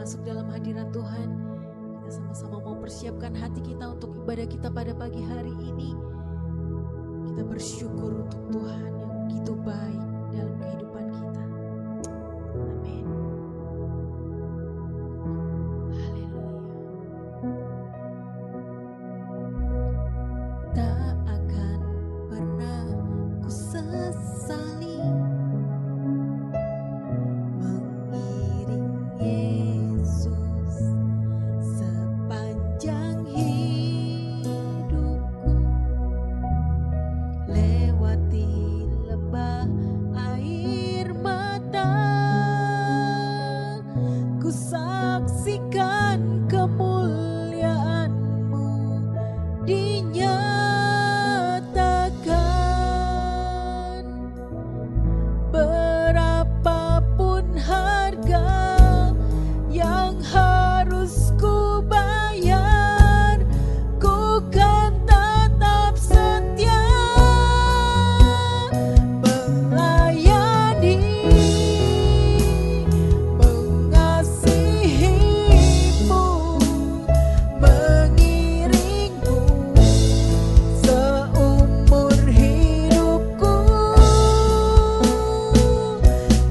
masuk dalam hadirat Tuhan. Kita sama-sama mau persiapkan hati kita untuk ibadah kita pada pagi hari ini. Kita bersyukur untuk Tuhan yang begitu baik dalam kehidupan kita. Amin. Haleluya. Tak akan pernah ku sesali mengiring Yesus sepanjang hidupku, lewati lembah air mata, ku saksikan kemuliaan-Mu dinyatakan. Berapapun harga yang harus ku bayar, ku kan tetap setia melayani, mengasihi-Mu, mengiring-Mu seumur hidupku.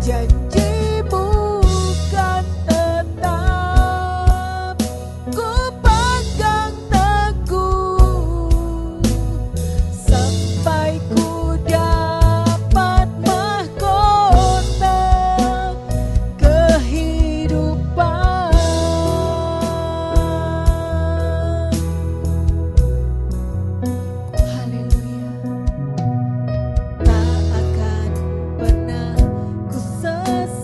Janji-Mu kan tetap ku pegang teguh sampai ku dapat mahkota kehidupan. Haleluya. Tak akan pernah ku sesali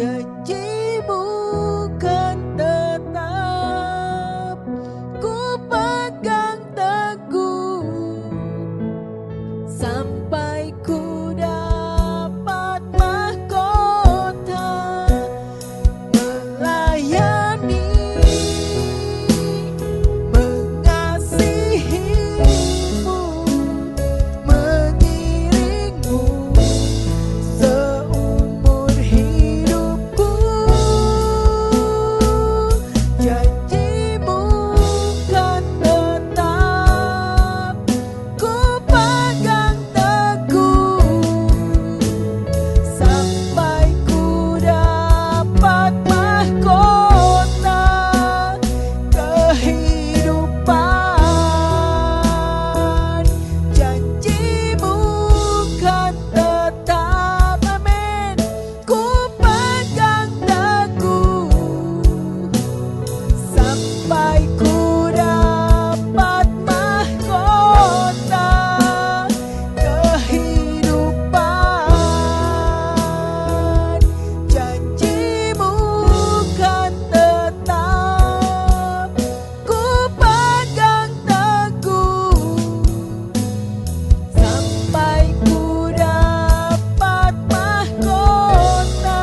Janjimu kan tetap ku pegang teguh sampai ku dapat mahkota melayani, mengasihimu, mengiringmu seumur hidupku. Janjimu kan tetap ku pegang teguh sampai ku dapat mahkota kehidupan. Janjimu kan tetap, amin, ku pegang teguh sampai ku dapat mahkota kehidupan. Janjimu kan tetap ku pegang teguh sampai ku dapat mahkota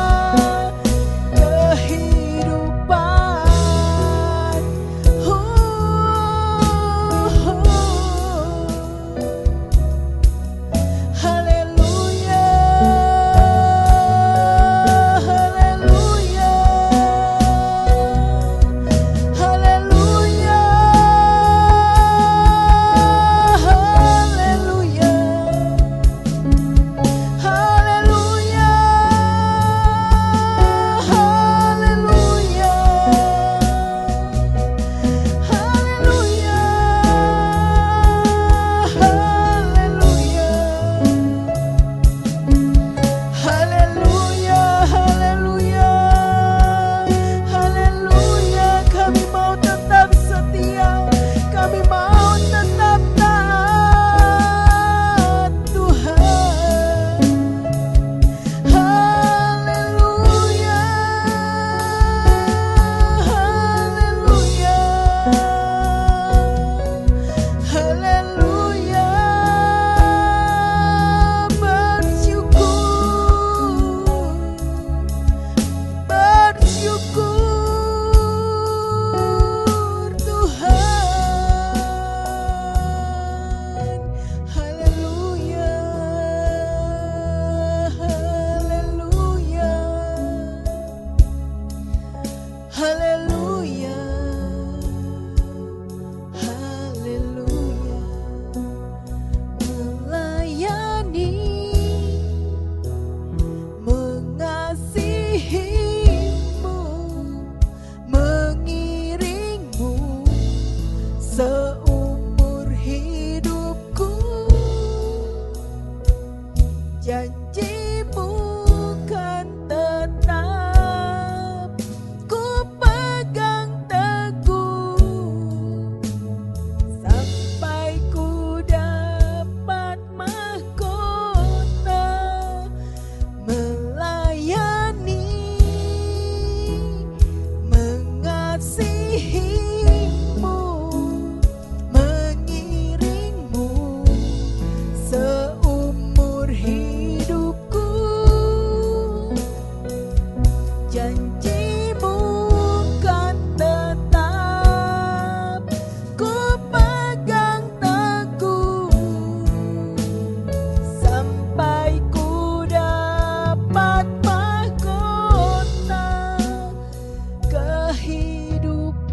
kehidupan. Haleluya, haleluya, haleluya, haleluya, haleluya, haleluya, haleluya, haleluya, haleluya, haleluya. Kami mau tetap setia, kami mau tetap taat Tuhan. Haleluya, haleluya, haleluya. Bersyukur Tuhan. Haleluya, haleluya, haleluya, haleluya. Melayani, mengasihimu, mengiringmu seumur hidupku. Janjimu kan tetap ku pegang teguh sampai ku dapat mahkota melayani, mengasihimu, mengiringmu seumur hidupku. Janjimu kan tetap ku pegang teguh sampai ku dapat mahkota kehidupan.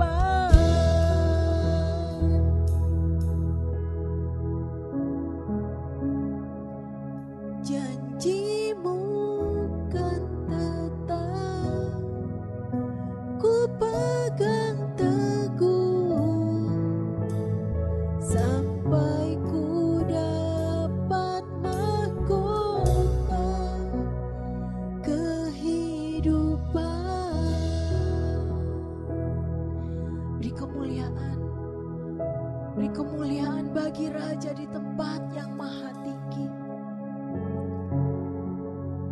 Janjimu kan tetap ku pegang teguh sampai ku dapat mahkota kehidupan. Beri kemuliaan, beri kemuliaan bagi Raja di tempat yang maha tinggi.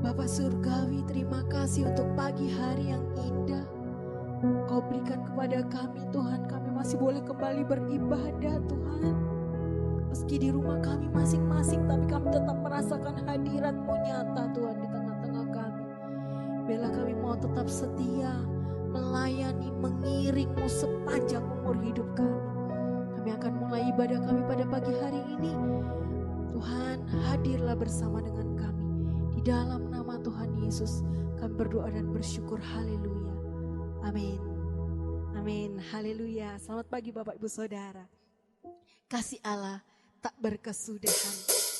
Bapak surgawi, terima kasih untuk pagi hari yang indah Kau berikan kepada kami Tuhan. Kami masih boleh kembali beribadah Tuhan. Meski di rumah kami masing-masing, tapi kami tetap merasakan hadirat-Mu nyata Tuhan di tengah-tengah kami. Biarlah kami mau tetap setia, melayani, mengiring-Mu sepanjang umur hidup kami. Kami akan mulai ibadah kami pada pagi hari ini. Tuhan, hadirlah bersama dengan kami. Di dalam nama Tuhan Yesus, kami berdoa dan bersyukur. Haleluya. Amin. Amin. Haleluya. Selamat pagi Bapak Ibu Saudara. Kasih Allah tak berkesudahan,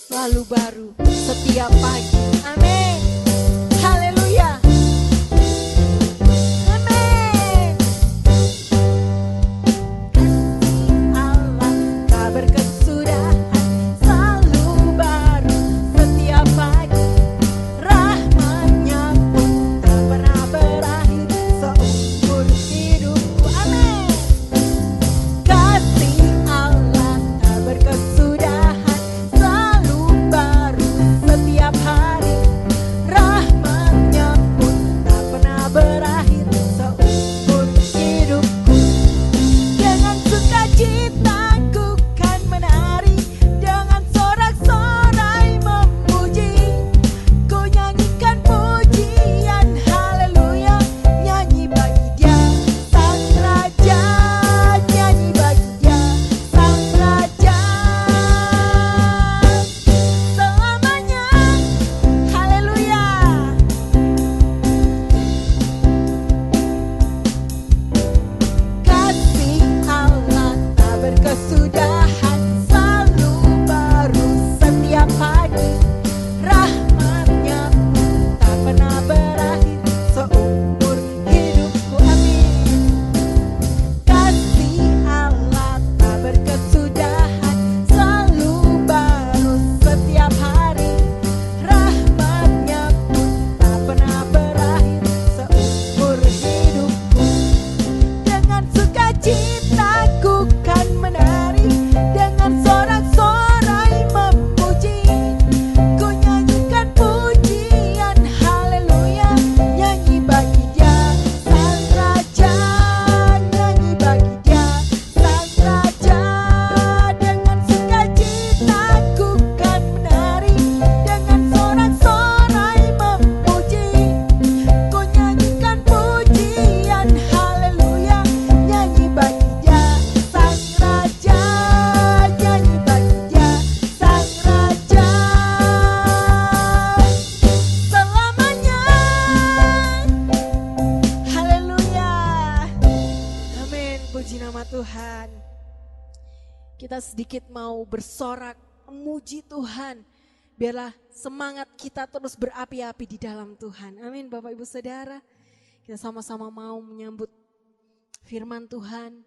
selalu baru setiap pagi. Amin. Haleluya. Amin. Kasih Allah tak berkesudahan, selalu baru setiap pagi. Rahmat-Nya pun tak pernah berakhir seumur hidupku. Amin. Kasih Allah tak berkesudahan, selalu baru setiap hari. Rahmat-Nya pun tak pernah berakhir seumur hidupku. Dengan sukacita ku kan menari, dengan sorak-sorai memuji. Ku nyanyikan pujian haleluya, nyanyi bagi Dia Sang Raja, nyanyi bagi Dia Sang Raja selamanya. Haleluya. Kasih Allah tak berkesudahan, selalu baru setiap pagi. Rahmat-Nya tak pernah berakhir seumur hidupku. Amin. Kasih Allah tak berkesudahan, selalu baru setiap hari. Rahmat-Nya pun tak pernah berakhir seumur hidupku. Dengan sukacita ku kan menari, dengan sorak-sorai memuji. Ku nyanyikan pujian haleluya, nyanyi bagi Dia Sang Raja, nyanyi bagi Dia Sang Raja. Dengan sukacita ku kan menari, dengan sorak-sorai memuji. Ku nyanyikan pujian haleluya, nyanyi bagi Dia Sang Raja, nyanyi bagi Dia Sang Raja selamanya. Haleluya. Amin. Puji nama Tuhan. Kita sedikit mau bersorak memuji Tuhan. Biarlah semangat kita terus berapi-api di dalam Tuhan. Amin Bapak Ibu Saudara. Kita sama-sama mau menyambut firman Tuhan.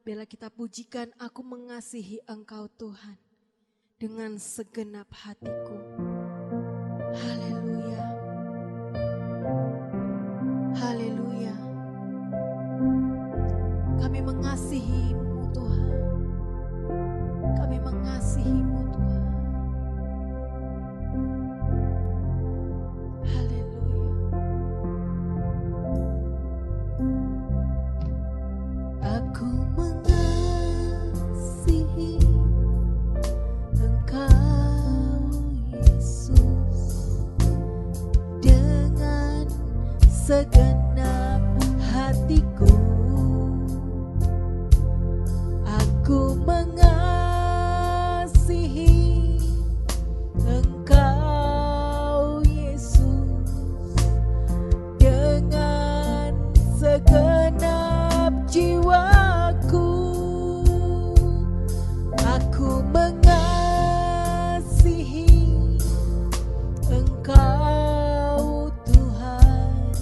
Biarlah kita pujikan, aku mengasihi Engkau Tuhan dengan segenap hatiku. Haleluya. Haleluya. Kami mengasihi-Mu Tuhan. Kami mengasihi-Mu Tuhan. Haleluya. Aku mengasihi Engkau Yesus dengan segenap hatiku. Aku mengasihi Engkau Yesus dengan segenap jiwaku. Aku mengasihi Engkau Tuhan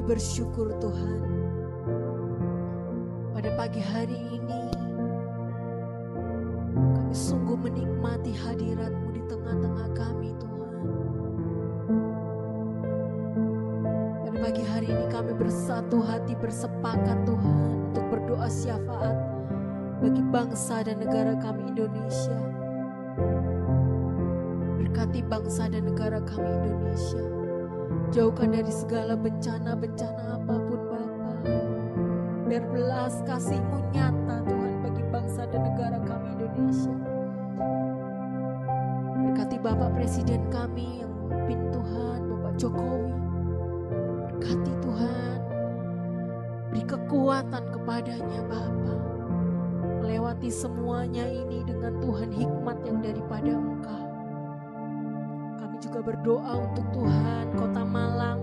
bersyukur Tuhan. Pada pagi hari ini kami sungguh menikmati hadirat-Mu di tengah-tengah kami Tuhan. Pada pagi hari ini kami bersatu hati bersepakat Tuhan untuk berdoa syafaat bagi bangsa dan negara kami Indonesia. Berkati bangsa dan negara kami Indonesia. Jauhkan dari segala bencana-bencana apapun Bapa. Biar belas kasih-Mu nyata Tuhan bagi bangsa dan negara kami Indonesia. Berkati Bapak Presiden kami yang memimpin Tuhan, Bapak Jokowi. Berkati Tuhan, beri kekuatan kepadanya Bapa. Melewati semuanya ini dengan Tuhan hikmat yang daripada Engkau. Kami juga berdoa untuk Tuhan, Kota Malang.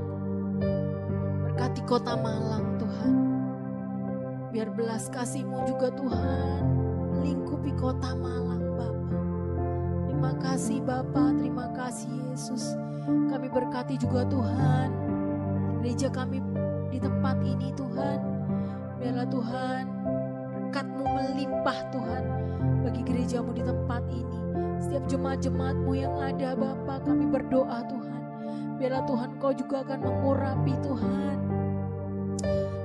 Berkati Kota Malang Tuhan. Biar belas kasih-Mu juga Tuhan melingkupi Kota Malang Bapa. Terima kasih Bapa, terima kasih Yesus. Kami berkati juga Tuhan gereja kami di tempat ini Tuhan. Biarlah Tuhan berkat-Mu melimpah Tuhan bagi gereja-Mu di tempat ini. Setiap jemaat-jemaat-Mu yang ada Bapa, kami berdoa Tuhan. Biarlah Tuhan Kau juga akan mengurapi Tuhan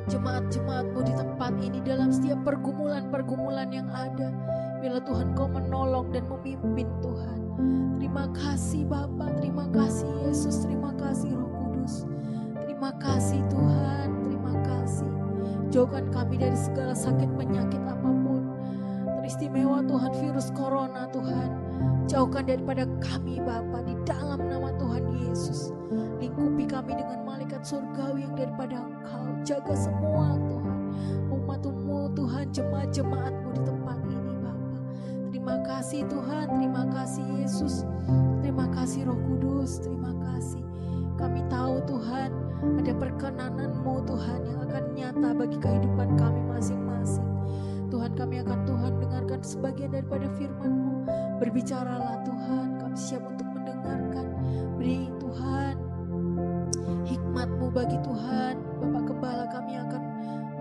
jemaat-jemaat-Mu di tempat ini dalam setiap pergumulan-pergumulan yang ada. Biarlah Tuhan Kau menolong dan memimpin Tuhan. Terima kasih Bapa, terima kasih Yesus, terima kasih Roh Kudus. Terima kasih Tuhan, terima kasih. Jauhkan kami dari segala sakit penyakit apapun. Teristimewa Tuhan virus corona Tuhan. Jauhkan daripada kami Bapa di dalam nama Tuhan Yesus. Lingkupi kami dengan malaikat surgawi yang daripada Engkau. Jaga semua Tuhan umat-Mu Tuhan, jemaat-jemaat-Mu di tempat ini Bapa. Terima kasih Tuhan, terima kasih Yesus. Terima kasih Roh Kudus, terima kasih. Kami tahu Tuhan ada perkenanan-Mu Tuhan yang akan nyata bagi kehidupan kami masing-masing. Tuhan, kami akan Tuhan dengarkan sebagian daripada firman-Mu. Berbicaralah Tuhan, kami siap untuk mendengarkan. Beri Tuhan hikmat-Mu bagi Tuhan. Bapak Gembala kami akan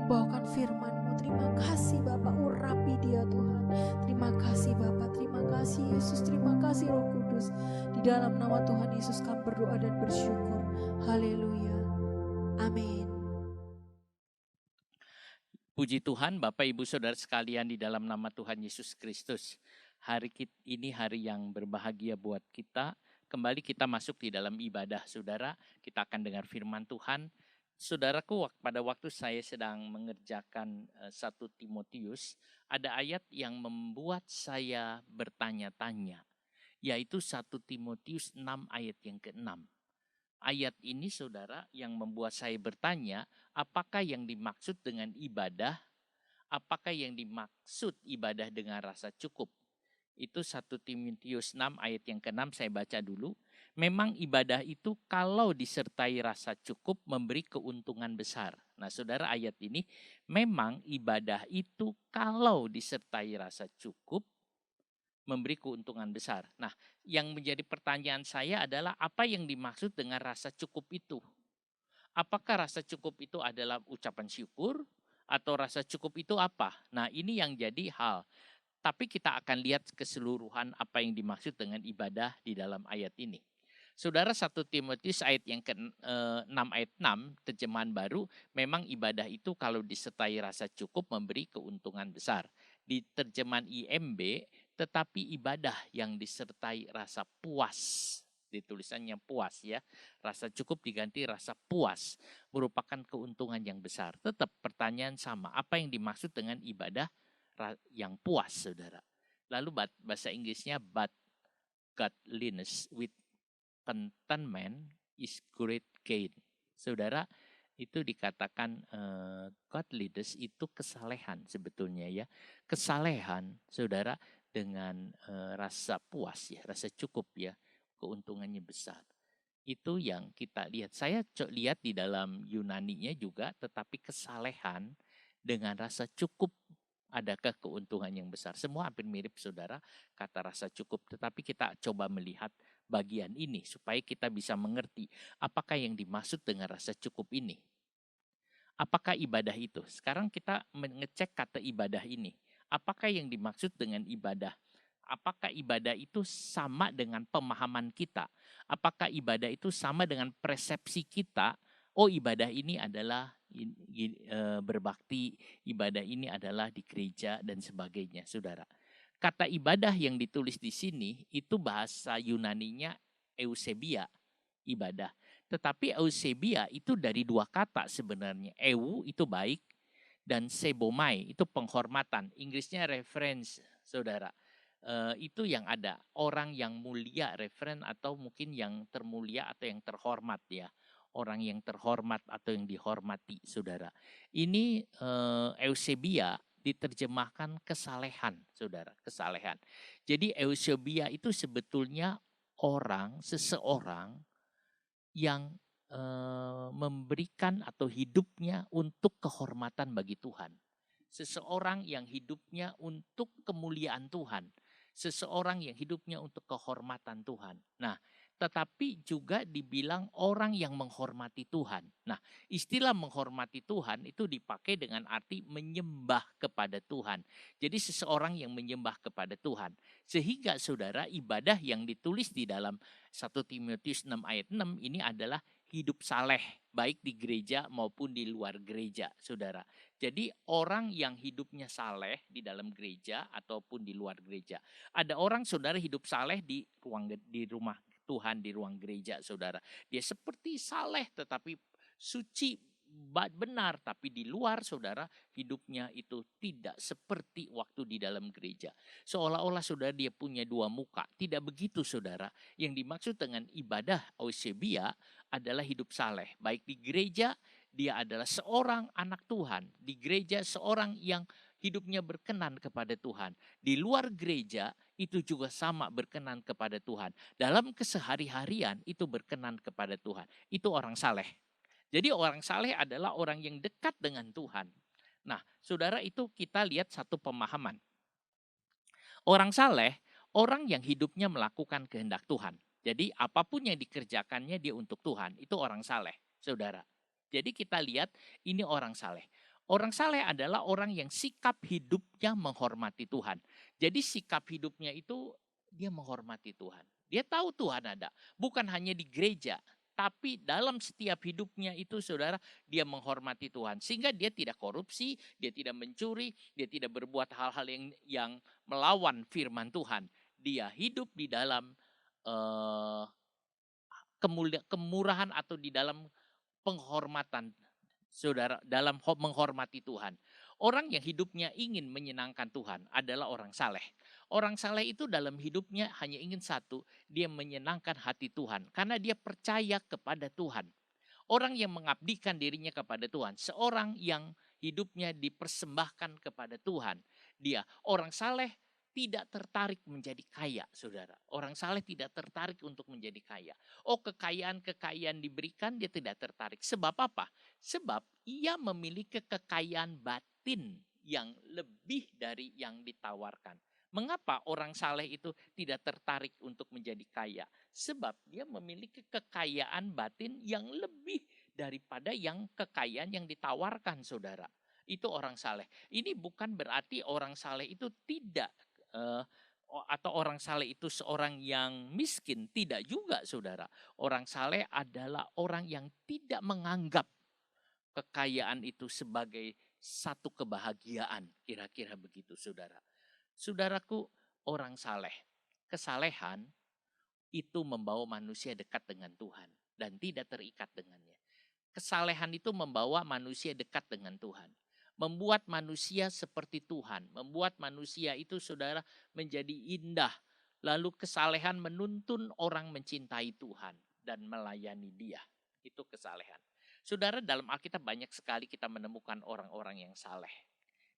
membawakan firman-Mu. Terima kasih Bapak, urapi dia Tuhan. Terima kasih Bapak, terima kasih Yesus, terima kasih Roh Kudus. Di dalam nama Tuhan Yesus kami berdoa dan bersyukur. Haleluya. Amin. Puji Tuhan, Bapak Ibu Saudara sekalian, di dalam nama Tuhan Yesus Kristus. Hari ini hari yang berbahagia buat kita. Kembali kita masuk di dalam ibadah, saudara. Kita akan dengar firman Tuhan. Saudaraku, pada waktu saya sedang mengerjakan 1 Timotius, ada ayat yang membuat saya bertanya-tanya, yaitu 1 Timotius 6 ayat yang ke-6. Ayat ini saudara yang membuat saya bertanya, apakah yang dimaksud dengan ibadah? Apakah yang dimaksud ibadah dengan rasa cukup? Itu 1 Timotius 6 ayat yang ke-6, saya baca dulu. Memang ibadah itu kalau disertai rasa cukup memberi keuntungan besar. Nah saudara, ayat ini memang ibadah itu kalau disertai rasa cukup memberi keuntungan besar. Nah, yang menjadi pertanyaan saya adalah apa yang dimaksud dengan rasa cukup itu? Apakah rasa cukup itu adalah ucapan syukur atau rasa cukup itu apa? Nah, ini yang jadi hal. Tapi kita akan lihat keseluruhan apa yang dimaksud dengan ibadah di dalam ayat ini. Saudara, 1 Timotius ayat yang ke-6 ayat 6 terjemahan baru, memang ibadah itu kalau disertai rasa cukup memberi keuntungan besar. Di terjemahan IMB, tetapi ibadah yang disertai rasa puas, ditulisannya puas ya, rasa cukup diganti rasa puas, merupakan keuntungan yang besar. Tetap pertanyaan sama, apa yang dimaksud dengan ibadah yang puas, saudara? Lalu bahasa Inggrisnya, but godliness with contentment is great gain. Saudara, itu dikatakan godliness itu kesalehan sebetulnya ya. Kesalehan, saudara, dengan rasa puas ya, rasa cukup ya, keuntungannya besar. Itu yang kita lihat. Saya lihat di dalam Yunaninya juga, tetapi kesalehan dengan rasa cukup, adakah keuntungan yang besar? Semua hampir mirip saudara, kata rasa cukup. Tetapi kita coba melihat bagian ini supaya kita bisa mengerti apakah yang dimaksud dengan rasa cukup ini. Apakah ibadah itu? Sekarang kita mengecek kata ibadah ini. Apakah yang dimaksud dengan ibadah? Apakah ibadah itu sama dengan pemahaman kita? Apakah ibadah itu sama dengan persepsi kita? Oh, ibadah ini adalah berbakti, ibadah ini adalah di gereja dan sebagainya, saudara. Kata ibadah yang ditulis di sini itu bahasa Yunaninya eusebia, ibadah. Tetapi eusebia itu dari dua kata sebenarnya. Eu itu baik dan sebomai itu penghormatan. Inggrisnya reference, saudara. Itu yang ada. Orang yang mulia, referen atau mungkin yang termulia atau yang terhormat ya. Orang yang terhormat atau yang dihormati, saudara. Ini eusebia diterjemahkan kesalehan, saudara. Kesalehan. Jadi eusebia itu sebetulnya orang, seseorang yang memberikan atau hidupnya untuk kehormatan bagi Tuhan. Seseorang yang hidupnya untuk kemuliaan Tuhan. Seseorang yang hidupnya untuk kehormatan Tuhan. Nah, tetapi juga dibilang orang yang menghormati Tuhan. Nah, istilah menghormati Tuhan itu dipakai dengan arti menyembah kepada Tuhan. Jadi seseorang yang menyembah kepada Tuhan. Sehingga saudara, ibadah yang ditulis di dalam 1 Timotius 6 ayat 6 ini adalah hidup saleh, baik di gereja maupun di luar gereja, saudara. Jadi orang yang hidupnya saleh di dalam gereja ataupun di luar gereja. Ada orang, saudara, hidup saleh di rumah Tuhan, di ruang gereja, saudara. Dia seperti saleh tetapi suci, benar, tapi di luar, saudara, hidupnya itu tidak seperti waktu di dalam gereja. Seolah-olah, saudara, dia punya dua muka. Tidak begitu, saudara. Yang dimaksud dengan ibadah eusebia adalah hidup saleh. Baik di gereja, dia adalah seorang anak Tuhan. Di gereja, seorang yang hidupnya berkenan kepada Tuhan. Di luar gereja, itu juga sama berkenan kepada Tuhan. Dalam kesehari-harian, itu berkenan kepada Tuhan. Itu orang saleh. Jadi orang saleh adalah orang yang dekat dengan Tuhan. Nah, saudara, itu kita lihat satu pemahaman. Orang saleh, orang yang hidupnya melakukan kehendak Tuhan. Jadi apapun yang dikerjakannya dia untuk Tuhan, itu orang saleh, saudara. Jadi kita lihat ini orang saleh. Orang saleh adalah orang yang sikap hidupnya menghormati Tuhan. Jadi sikap hidupnya itu dia menghormati Tuhan. Dia tahu Tuhan ada, bukan hanya di gereja, tapi dalam setiap hidupnya itu, saudara, dia menghormati Tuhan. Sehingga dia tidak korupsi, dia tidak mencuri, dia tidak berbuat hal-hal yang melawan firman Tuhan. Dia hidup di dalam kemurahan atau di dalam penghormatan, saudara, dalam menghormati Tuhan. Orang yang hidupnya ingin menyenangkan Tuhan adalah orang saleh. Orang saleh itu dalam hidupnya hanya ingin satu, dia menyenangkan hati Tuhan karena dia percaya kepada Tuhan. Orang yang mengabdikan dirinya kepada Tuhan, seorang yang hidupnya dipersembahkan kepada Tuhan. Dia orang saleh tidak tertarik menjadi kaya, saudara. Orang saleh tidak tertarik untuk menjadi kaya. Oh, kekayaan diberikan, dia tidak tertarik. Sebab apa? Sebab ia memiliki kekayaan batin yang lebih dari yang ditawarkan. Mengapa orang saleh itu tidak tertarik untuk menjadi kaya? Sebab dia memiliki kekayaan batin yang lebih daripada yang kekayaan yang ditawarkan, saudara. Itu orang saleh. Ini bukan berarti orang saleh itu tidak atau orang saleh itu seorang yang miskin. Tidak juga, saudara. Orang saleh adalah orang yang tidak menganggap kekayaan itu sebagai satu kebahagiaan. Kira-kira begitu, saudara. Saudaraku, orang saleh, kesalehan itu membawa manusia dekat dengan Tuhan dan tidak terikat dengannya. Kesalehan itu membawa manusia dekat dengan Tuhan. Membuat manusia seperti Tuhan. Membuat manusia itu, saudara, menjadi indah. Lalu kesalehan menuntun orang mencintai Tuhan dan melayani dia. Itu kesalehan. Saudara, dalam Alkitab banyak sekali kita menemukan orang-orang yang saleh.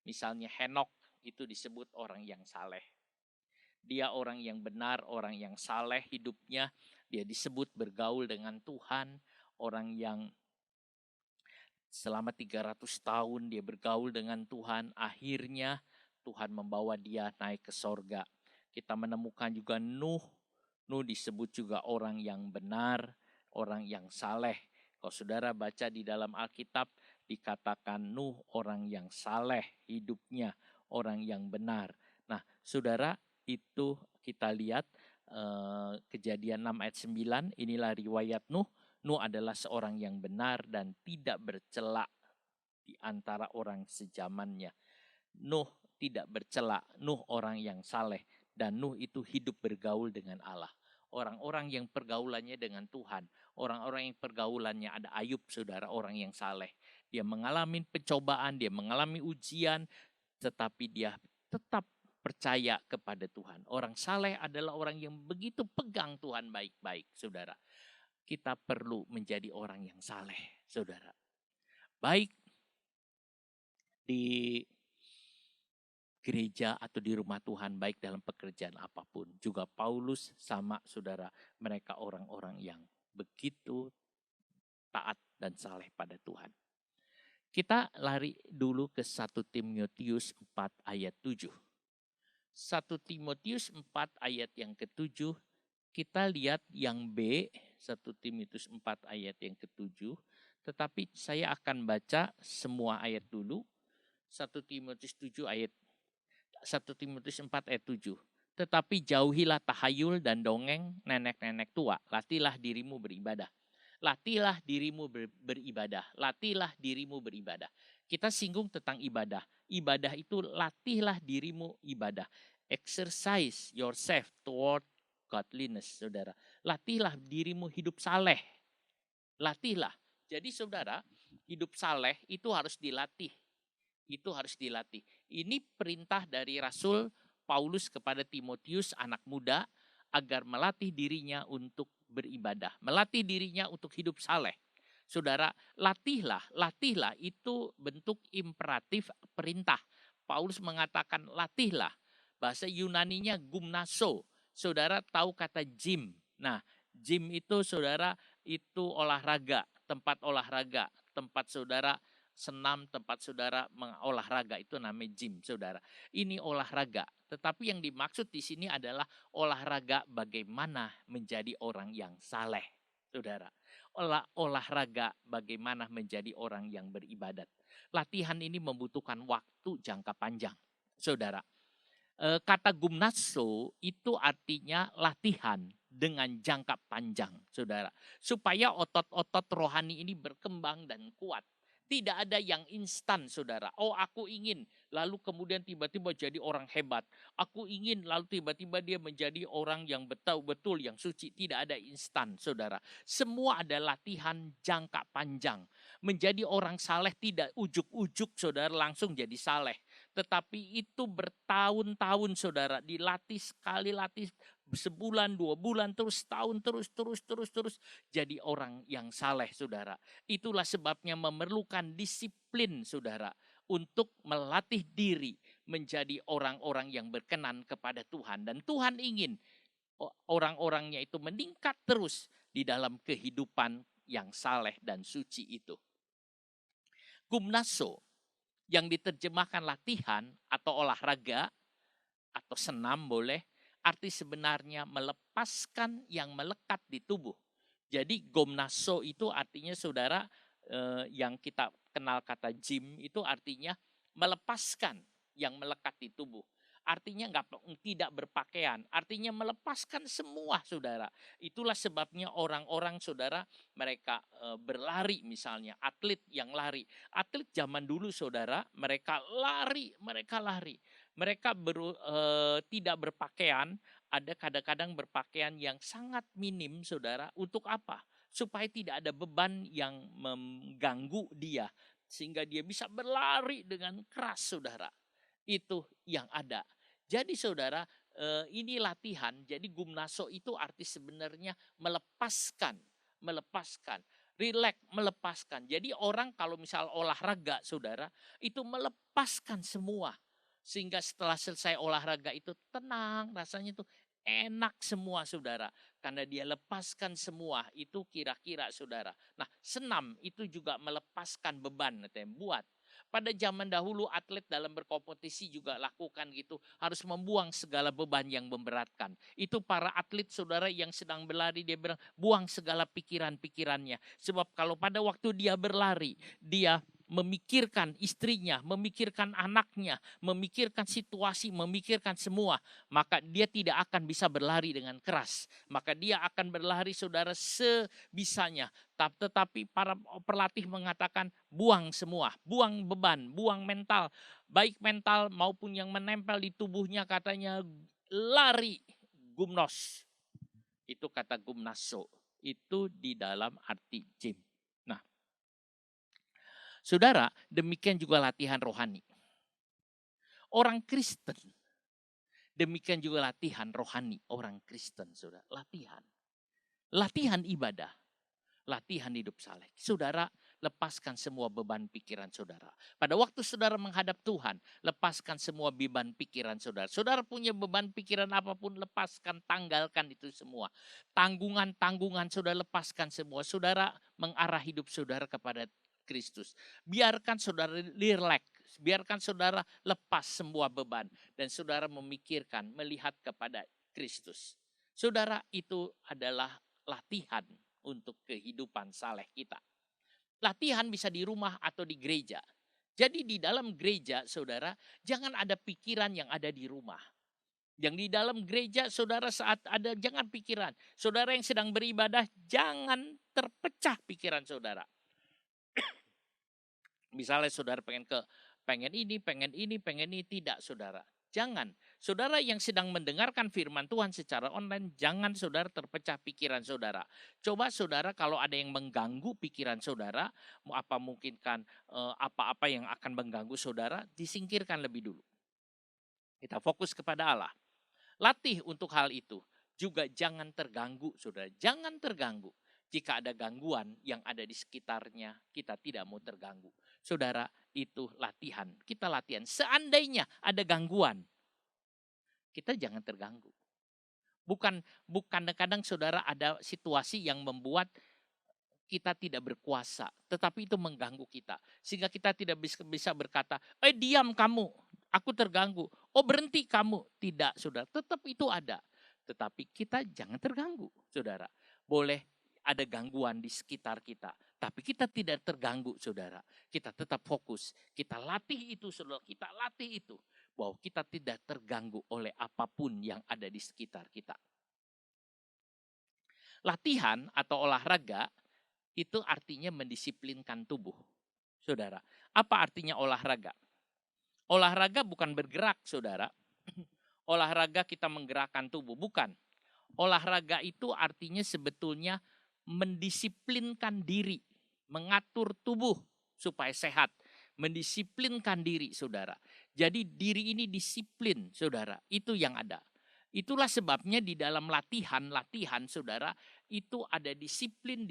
Misalnya Henok itu disebut orang yang saleh. Dia orang yang benar, orang yang saleh hidupnya. Dia disebut bergaul dengan Tuhan. Orang yang selama 300 tahun dia bergaul dengan Tuhan. Akhirnya Tuhan membawa dia naik ke sorga. Kita menemukan juga Nuh. Nuh disebut juga orang yang benar, orang yang saleh. Kalau saudara baca di dalam Alkitab, dikatakan Nuh orang yang saleh hidupnya, orang yang benar. Nah, saudara, itu kita lihat Kejadian 6 ayat 9, inilah riwayat Nuh. Nuh adalah seorang yang benar dan tidak bercela di antara orang sezamannya. Nuh tidak bercela, Nuh orang yang saleh, dan Nuh itu hidup bergaul dengan Allah. Orang-orang yang pergaulannya dengan Tuhan, orang-orang yang pergaulannya ada Ayub, saudara, orang yang saleh. Dia mengalami pencobaan, dia mengalami ujian, tetapi dia tetap percaya kepada Tuhan. Orang saleh adalah orang yang begitu pegang Tuhan baik-baik, saudara. Kita perlu menjadi orang yang saleh, saudara. Baik di gereja atau di rumah Tuhan, baik dalam pekerjaan apapun. Juga Paulus sama, saudara, mereka orang-orang yang begitu taat dan saleh pada Tuhan. Kita lari dulu ke 1 Timotius 4 ayat 7. 1 Timotius 4 ayat yang ke-7, kita lihat yang B, 1 Timotius 4 ayat yang ke-7, tetapi saya akan baca semua ayat dulu. 1 Timotius 4 ayat 7. Tetapi jauhilah tahayul dan dongeng nenek-nenek tua, latihlah dirimu beribadah. Latihlah dirimu beribadah. Latihlah dirimu beribadah. Kita singgung tentang ibadah. Ibadah itu latihlah dirimu ibadah. Exercise yourself toward godliness, saudara. Latihlah dirimu hidup saleh. Latihlah. Jadi saudara, hidup saleh itu harus dilatih. Itu harus dilatih. Ini perintah dari Rasul Paulus kepada Timotius, anak muda, agar melatih dirinya untuk beribadah. Melatih dirinya untuk hidup saleh. Saudara, latihlah itu bentuk imperatif perintah. Paulus mengatakan latihlah. Bahasa Yunaninya gumnaso. Saudara tahu kata gym. Nah, gym itu saudara itu olahraga, tempat olahraga, tempat saudara senam, tempat saudara olahraga, itu namanya gym, saudara. Ini olahraga, tetapi yang dimaksud di sini adalah olahraga bagaimana menjadi orang yang saleh, saudara. Olahraga bagaimana menjadi orang yang beribadat. Latihan ini membutuhkan waktu jangka panjang, saudara. Kata gumnaso itu artinya latihan dengan jangka panjang, saudara. Supaya otot-otot rohani ini berkembang dan kuat. Tidak ada yang instan, saudara. Oh, aku ingin, lalu kemudian tiba-tiba jadi orang hebat. Aku ingin, lalu tiba-tiba dia menjadi orang yang betul-betul yang suci. Tidak ada instan, saudara. Semua ada latihan jangka panjang. Menjadi orang saleh tidak ujuk-ujuk, saudara, langsung jadi saleh. Tetapi itu bertahun-tahun, saudara. Dilatih sekali, latih sebulan, 2 bulan, terus tahun, terus jadi orang yang saleh, saudara. Itulah sebabnya memerlukan disiplin, saudara, untuk melatih diri menjadi orang-orang yang berkenan kepada Tuhan. Dan Tuhan ingin orang-orangnya itu meningkat terus di dalam kehidupan yang saleh dan suci itu. Gumnaso yang diterjemahkan latihan atau olahraga atau senam boleh, arti sebenarnya melepaskan yang melekat di tubuh. Jadi gomnaso itu artinya saudara yang kita kenal kata gym itu artinya melepaskan yang melekat di tubuh. Artinya tidak berpakaian, artinya melepaskan semua, saudara. Itulah sebabnya orang-orang, saudara, mereka berlari misalnya, atlet yang lari. Atlet zaman dulu, saudara, mereka lari. Mereka tidak berpakaian, ada kadang-kadang berpakaian yang sangat minim, saudara. Untuk apa? Supaya tidak ada beban yang mengganggu dia, sehingga dia bisa berlari dengan keras, saudara. Itu yang ada. Jadi saudara, ini latihan. Jadi gumnaso itu arti sebenarnya melepaskan, rileks, melepaskan. Jadi orang kalau misal olahraga, saudara, itu melepaskan semua. Sehingga setelah selesai olahraga itu tenang, rasanya itu enak semua saudara. Karena dia lepaskan semua, itu kira-kira saudara. Nah, senam itu juga melepaskan beban, buat. Pada zaman dahulu atlet dalam berkompetisi juga lakukan gitu. Harus membuang segala beban yang memberatkan. Itu para atlet saudara yang sedang berlari, dia bilang buang segala pikiran-pikirannya. Sebab kalau pada waktu dia berlari, dia memikirkan istrinya, memikirkan anaknya, memikirkan situasi, memikirkan semua. Maka dia tidak akan bisa berlari dengan keras. Maka dia akan berlari saudara sebisanya. Tetapi para pelatih mengatakan buang semua, buang beban, buang mental. Baik mental maupun yang menempel di tubuhnya, katanya lari gumnos. Itu kata gumnaso. Itu di dalam arti gym. Nah, saudara, demikian juga latihan rohani. Orang Kristen, demikian juga latihan rohani orang Kristen, saudara. Latihan ibadah, latihan hidup saleh. Saudara, lepaskan semua beban pikiran saudara. Pada waktu saudara menghadap Tuhan, lepaskan semua beban pikiran saudara. Saudara punya beban pikiran apapun, lepaskan, tanggalkan itu semua. Tanggungan-tanggungan saudara lepaskan semua. Saudara mengarah hidup saudara kepada Kristus. Biarkan saudara relax, biarkan saudara lepas semua beban. Dan saudara memikirkan, melihat kepada Kristus. Saudara, itu adalah latihan untuk kehidupan saleh kita. Latihan bisa di rumah atau di gereja. Jadi di dalam gereja saudara, jangan ada pikiran yang ada di rumah. Yang di dalam gereja saudara saat ada, jangan pikiran. Saudara yang sedang beribadah, jangan terpecah pikiran saudara. Misalnya saudara pengen ini, tidak saudara. Jangan. Saudara yang sedang mendengarkan firman Tuhan secara online, jangan saudara terpecah pikiran saudara. Coba saudara kalau ada yang mengganggu pikiran saudara, apa mungkin kan apa-apa yang akan mengganggu saudara, disingkirkan lebih dulu. Kita fokus kepada Allah. Latih untuk hal itu. Juga jangan terganggu saudara, jangan terganggu. Jika ada gangguan yang ada di sekitarnya, kita tidak mau terganggu. Saudara, itu latihan. Kita latihan. Seandainya ada gangguan, kita jangan terganggu. Bukan kadang saudara ada situasi yang membuat kita tidak berkuasa, tetapi itu mengganggu kita. Sehingga kita tidak bisa berkata, diam kamu, aku terganggu. Oh berhenti kamu. Tidak saudara, tetap itu ada. Tetapi kita jangan terganggu saudara. Boleh ada gangguan di sekitar kita, tapi kita tidak terganggu saudara. Kita tetap fokus, kita latih itu saudara, kita latih itu. Bahwa kita tidak terganggu oleh apapun yang ada di sekitar kita. Latihan atau olahraga itu artinya mendisiplinkan tubuh. Saudara, apa artinya olahraga? Olahraga bukan bergerak saudara. Olahraga kita menggerakkan tubuh, bukan. Olahraga itu artinya sebetulnya mendisiplinkan diri, mengatur tubuh supaya sehat, mendisiplinkan diri saudara. Jadi diri ini disiplin saudara, itu yang ada. Itulah sebabnya di dalam latihan saudara, itu ada disiplin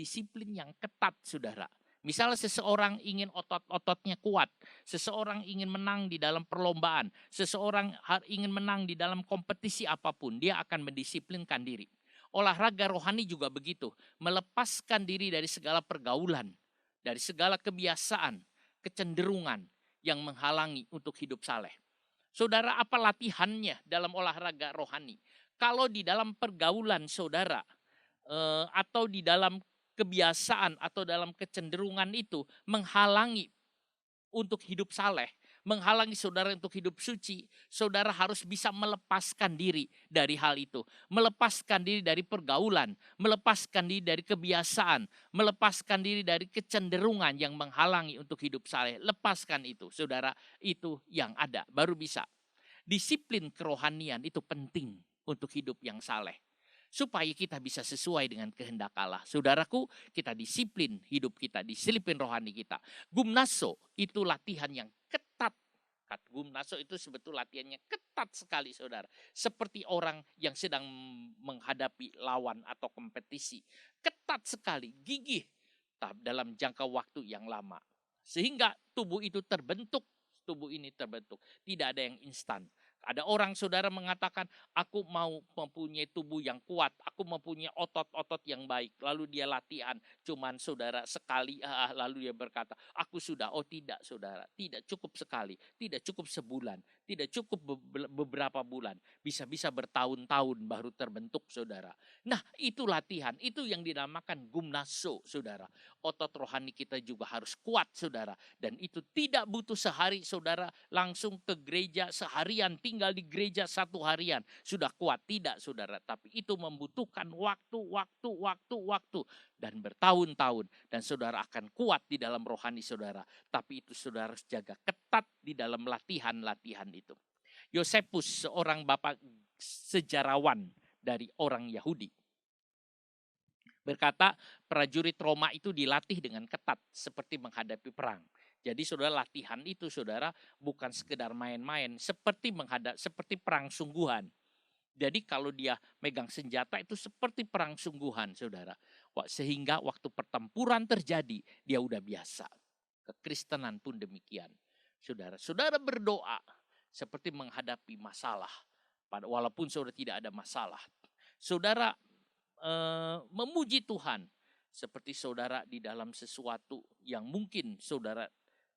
yang ketat saudara. Misalnya seseorang ingin otot-ototnya kuat, seseorang ingin menang di dalam perlombaan, seseorang ingin menang di dalam kompetisi apapun, dia akan mendisiplinkan diri. Olahraga rohani juga begitu, melepaskan diri dari segala pergaulan, dari segala kebiasaan, kecenderungan yang menghalangi untuk hidup saleh. Saudara, apa latihannya dalam olahraga rohani? Kalau di dalam pergaulan saudara, atau di dalam kebiasaan atau dalam kecenderungan itu menghalangi untuk hidup saleh, menghalangi saudara untuk hidup suci, saudara harus bisa melepaskan diri dari hal itu. Melepaskan diri dari pergaulan, melepaskan diri dari kebiasaan, melepaskan diri dari kecenderungan yang menghalangi untuk hidup saleh. Lepaskan itu, saudara, itu yang ada, baru bisa. Disiplin kerohanian itu penting untuk hidup yang saleh. Supaya kita bisa sesuai dengan kehendak Allah. Saudaraku, kita disiplin hidup kita, disiplin rohani kita. Gumnaso itu latihan yang ketat. Gumnaso itu sebetulnya latihannya ketat sekali saudara. Seperti orang yang sedang menghadapi lawan atau kompetisi. Ketat sekali, gigih dalam jangka waktu yang lama. Sehingga tubuh itu terbentuk. Tubuh ini terbentuk. Tidak ada yang instan. Ada orang saudara mengatakan, aku mau mempunyai tubuh yang kuat, aku mempunyai otot-otot yang baik. Lalu dia latihan, cuman saudara sekali, lalu dia berkata, aku sudah. Oh tidak saudara, tidak cukup sekali, tidak cukup sebulan, tidak cukup beberapa bulan. Bisa-bisa bertahun-tahun baru terbentuk saudara. Nah itu latihan, itu yang dinamakan gumnaso saudara. Otot rohani kita juga harus kuat saudara. Dan itu tidak butuh sehari saudara langsung ke gereja seharian, tinggal di gereja satu harian sudah kuat, tidak saudara, tapi itu membutuhkan waktu dan bertahun-tahun, dan saudara akan kuat di dalam rohani saudara. Tapi itu saudara harus jaga ketat di dalam latihan-latihan itu. Yosefus seorang bapak sejarawan dari orang Yahudi berkata, prajurit Roma itu dilatih dengan ketat seperti menghadapi perang. Jadi saudara, latihan itu saudara bukan sekedar main-main, seperti perang sungguhan. Jadi kalau dia megang senjata itu seperti perang sungguhan saudara. Sehingga waktu pertempuran terjadi dia udah biasa. Kekristenan pun demikian. Saudara berdoa seperti menghadapi masalah. Walaupun saudara tidak ada masalah. Saudara memuji Tuhan seperti saudara di dalam sesuatu yang mungkin saudara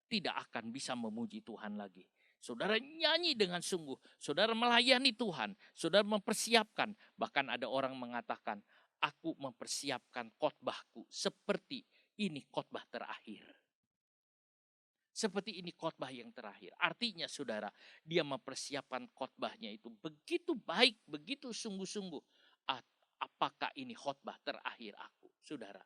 tidak akan bisa memuji Tuhan lagi. Saudara nyanyi dengan sungguh, saudara melayani Tuhan, saudara mempersiapkan. Bahkan ada orang mengatakan, aku mempersiapkan khotbahku seperti ini khotbah terakhir. Seperti ini khotbah yang terakhir. Artinya saudara, dia mempersiapkan khotbahnya itu begitu baik, begitu sungguh-sungguh. Apakah ini khotbah terakhir aku, saudara?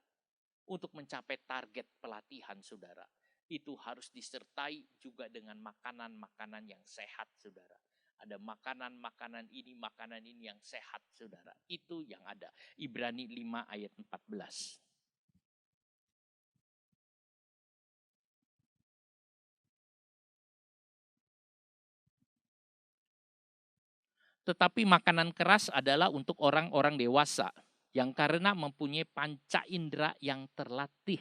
Untuk mencapai target pelatihan saudara, itu harus disertai juga dengan makanan-makanan yang sehat saudara. Ada makanan-makanan ini yang sehat saudara. Itu yang ada. Ibrani 5 ayat 14. Tetapi makanan keras adalah untuk orang-orang dewasa yang karena mempunyai panca indera yang terlatih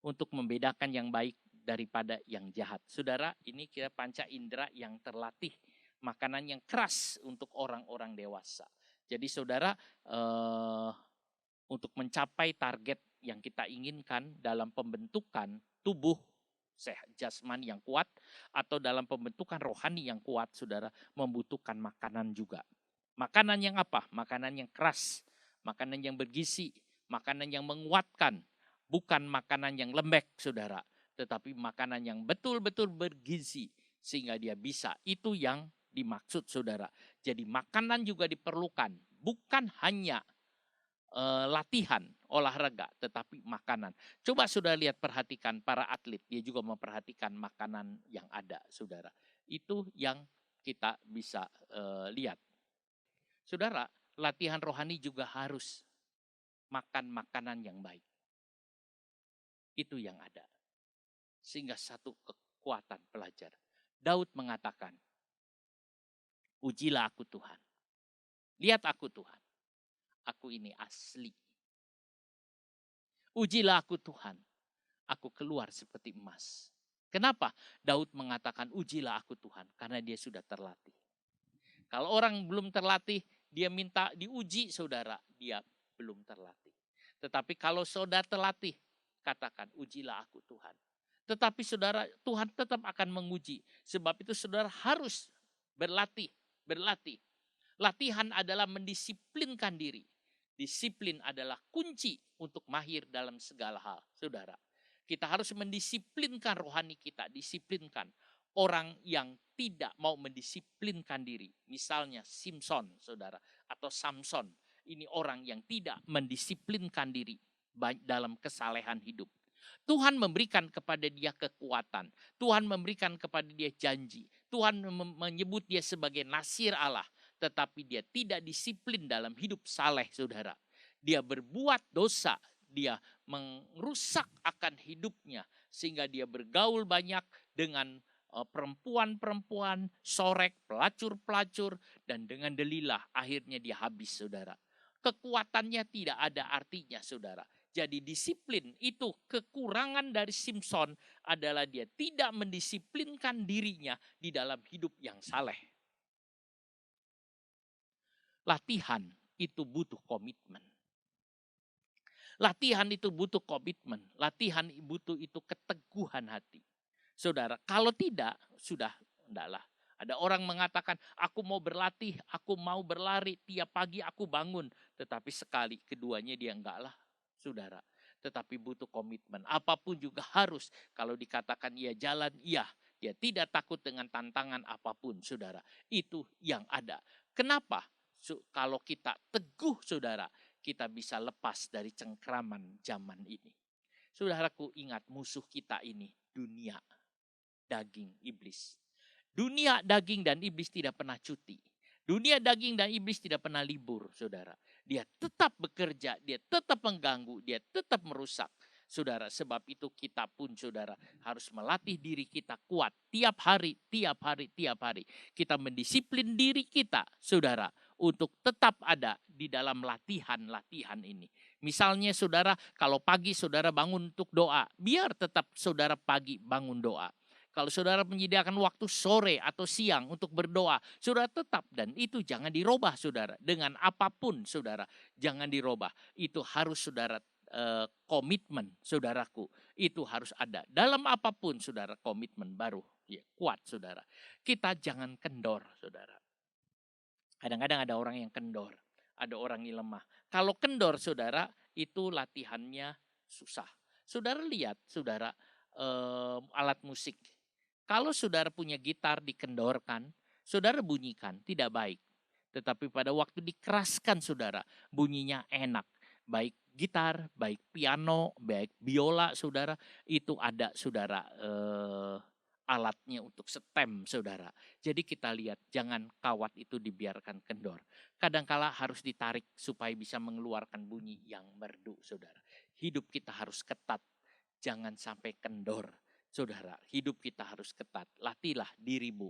untuk membedakan yang baik daripada yang jahat. Saudara, ini kira panca indera yang terlatih. Makanan yang keras untuk orang-orang dewasa. Jadi saudara, untuk mencapai target yang kita inginkan dalam pembentukan tubuh sehat jasmani yang kuat atau dalam pembentukan rohani yang kuat, saudara, membutuhkan makanan juga. Makanan yang apa? Makanan yang keras, makanan yang bergizi, makanan yang menguatkan. Bukan makanan yang lembek, saudara. Tetapi makanan yang betul-betul bergizi. Sehingga dia bisa. Itu yang dimaksud, saudara. Jadi makanan juga diperlukan. Bukan hanya latihan, olahraga. Tetapi makanan. Coba saudara lihat, perhatikan para atlet. Dia juga memperhatikan makanan yang ada, saudara. Itu yang kita bisa lihat. Saudara, latihan rohani juga harus makan makanan yang baik. Itu yang ada. Sehingga satu kekuatan pelajar. Daud mengatakan, ujilah aku Tuhan. Lihat aku Tuhan. Aku ini asli. Ujilah aku Tuhan. Aku keluar seperti emas. Kenapa? Daud mengatakan ujilah aku Tuhan. Karena dia sudah terlatih. Kalau orang belum terlatih, dia minta diuji saudara. Dia belum terlatih. Tetapi kalau saudara terlatih, katakan ujilah aku Tuhan. Tetapi saudara, Tuhan tetap akan menguji. Sebab itu saudara harus berlatih. Latihan adalah mendisiplinkan diri. Disiplin adalah kunci untuk mahir dalam segala hal. Saudara, kita harus mendisiplinkan rohani kita. Disiplinkan. Orang yang tidak mau mendisiplinkan diri. Misalnya Simpson, saudara. Atau Samson. Ini orang yang tidak mendisiplinkan diri dalam kesalehan hidup. Tuhan memberikan kepada dia kekuatan. Tuhan memberikan kepada dia janji. Tuhan menyebut dia sebagai nasir Allah. Tetapi dia tidak disiplin dalam hidup saleh, saudara. Dia berbuat dosa. Dia merusak akan hidupnya. Sehingga dia bergaul banyak dengan perempuan-perempuan, sorek, pelacur-pelacur. Dan dengan Delilah akhirnya dia habis, saudara. Kekuatannya tidak ada artinya, saudara. Jadi disiplin itu kekurangan dari Simpson adalah dia tidak mendisiplinkan dirinya di dalam hidup yang saleh. Latihan itu butuh komitmen. Latihan itu butuh komitmen. Latihan butuh itu keteguhan hati. Saudara, kalau tidak, sudah enggaklah. Ada orang mengatakan, aku mau berlatih, aku mau berlari, tiap pagi aku bangun. Tetapi sekali, keduanya dia enggaklah, saudara. Tetapi butuh komitmen. Apapun juga harus, kalau dikatakan ia jalan, iya. Dia tidak takut dengan tantangan apapun, saudara. Itu yang ada. Kenapa? Kalau kita teguh, saudara, kita bisa lepas dari cengkraman zaman ini. Saudaraku, ingat musuh kita ini, dunia, daging, iblis. Dunia, daging, dan iblis tidak pernah cuti. Dunia, daging, dan iblis tidak pernah libur, saudara. Dia tetap bekerja, dia tetap mengganggu, dia tetap merusak. Saudara, sebab itu kita pun, saudara, harus melatih diri kita kuat. Tiap hari, tiap hari, tiap hari. Kita mendisiplin diri kita, saudara, untuk tetap ada di dalam latihan-latihan ini. Misalnya, saudara, kalau pagi saudara bangun untuk doa, biar tetap saudara pagi bangun doa. Kalau saudara menyediakan waktu sore atau siang untuk berdoa, saudara tetap, dan itu jangan dirubah, saudara. Dengan apapun, saudara, jangan dirubah. Itu harus saudara komitmen, saudaraku. Itu harus ada. Dalam apapun, saudara, komitmen baru ya, kuat, saudara. Kita jangan kendor, saudara. Kadang-kadang ada orang yang kendor, ada orang yang lemah. Kalau kendor, saudara, itu latihannya susah. Saudara lihat, saudara, alat musik. Kalau saudara punya gitar dikendorkan, saudara bunyikan, tidak baik. Tetapi pada waktu dikeraskan, saudara, bunyinya enak. Baik gitar, baik piano, baik biola, saudara, itu ada, saudara, alatnya untuk setem, saudara. Jadi kita lihat, jangan kawat itu dibiarkan kendor. Kadangkala harus ditarik supaya bisa mengeluarkan bunyi yang merdu, saudara. Hidup kita harus ketat, jangan sampai kendor. Saudara, hidup kita harus ketat. Latihlah dirimu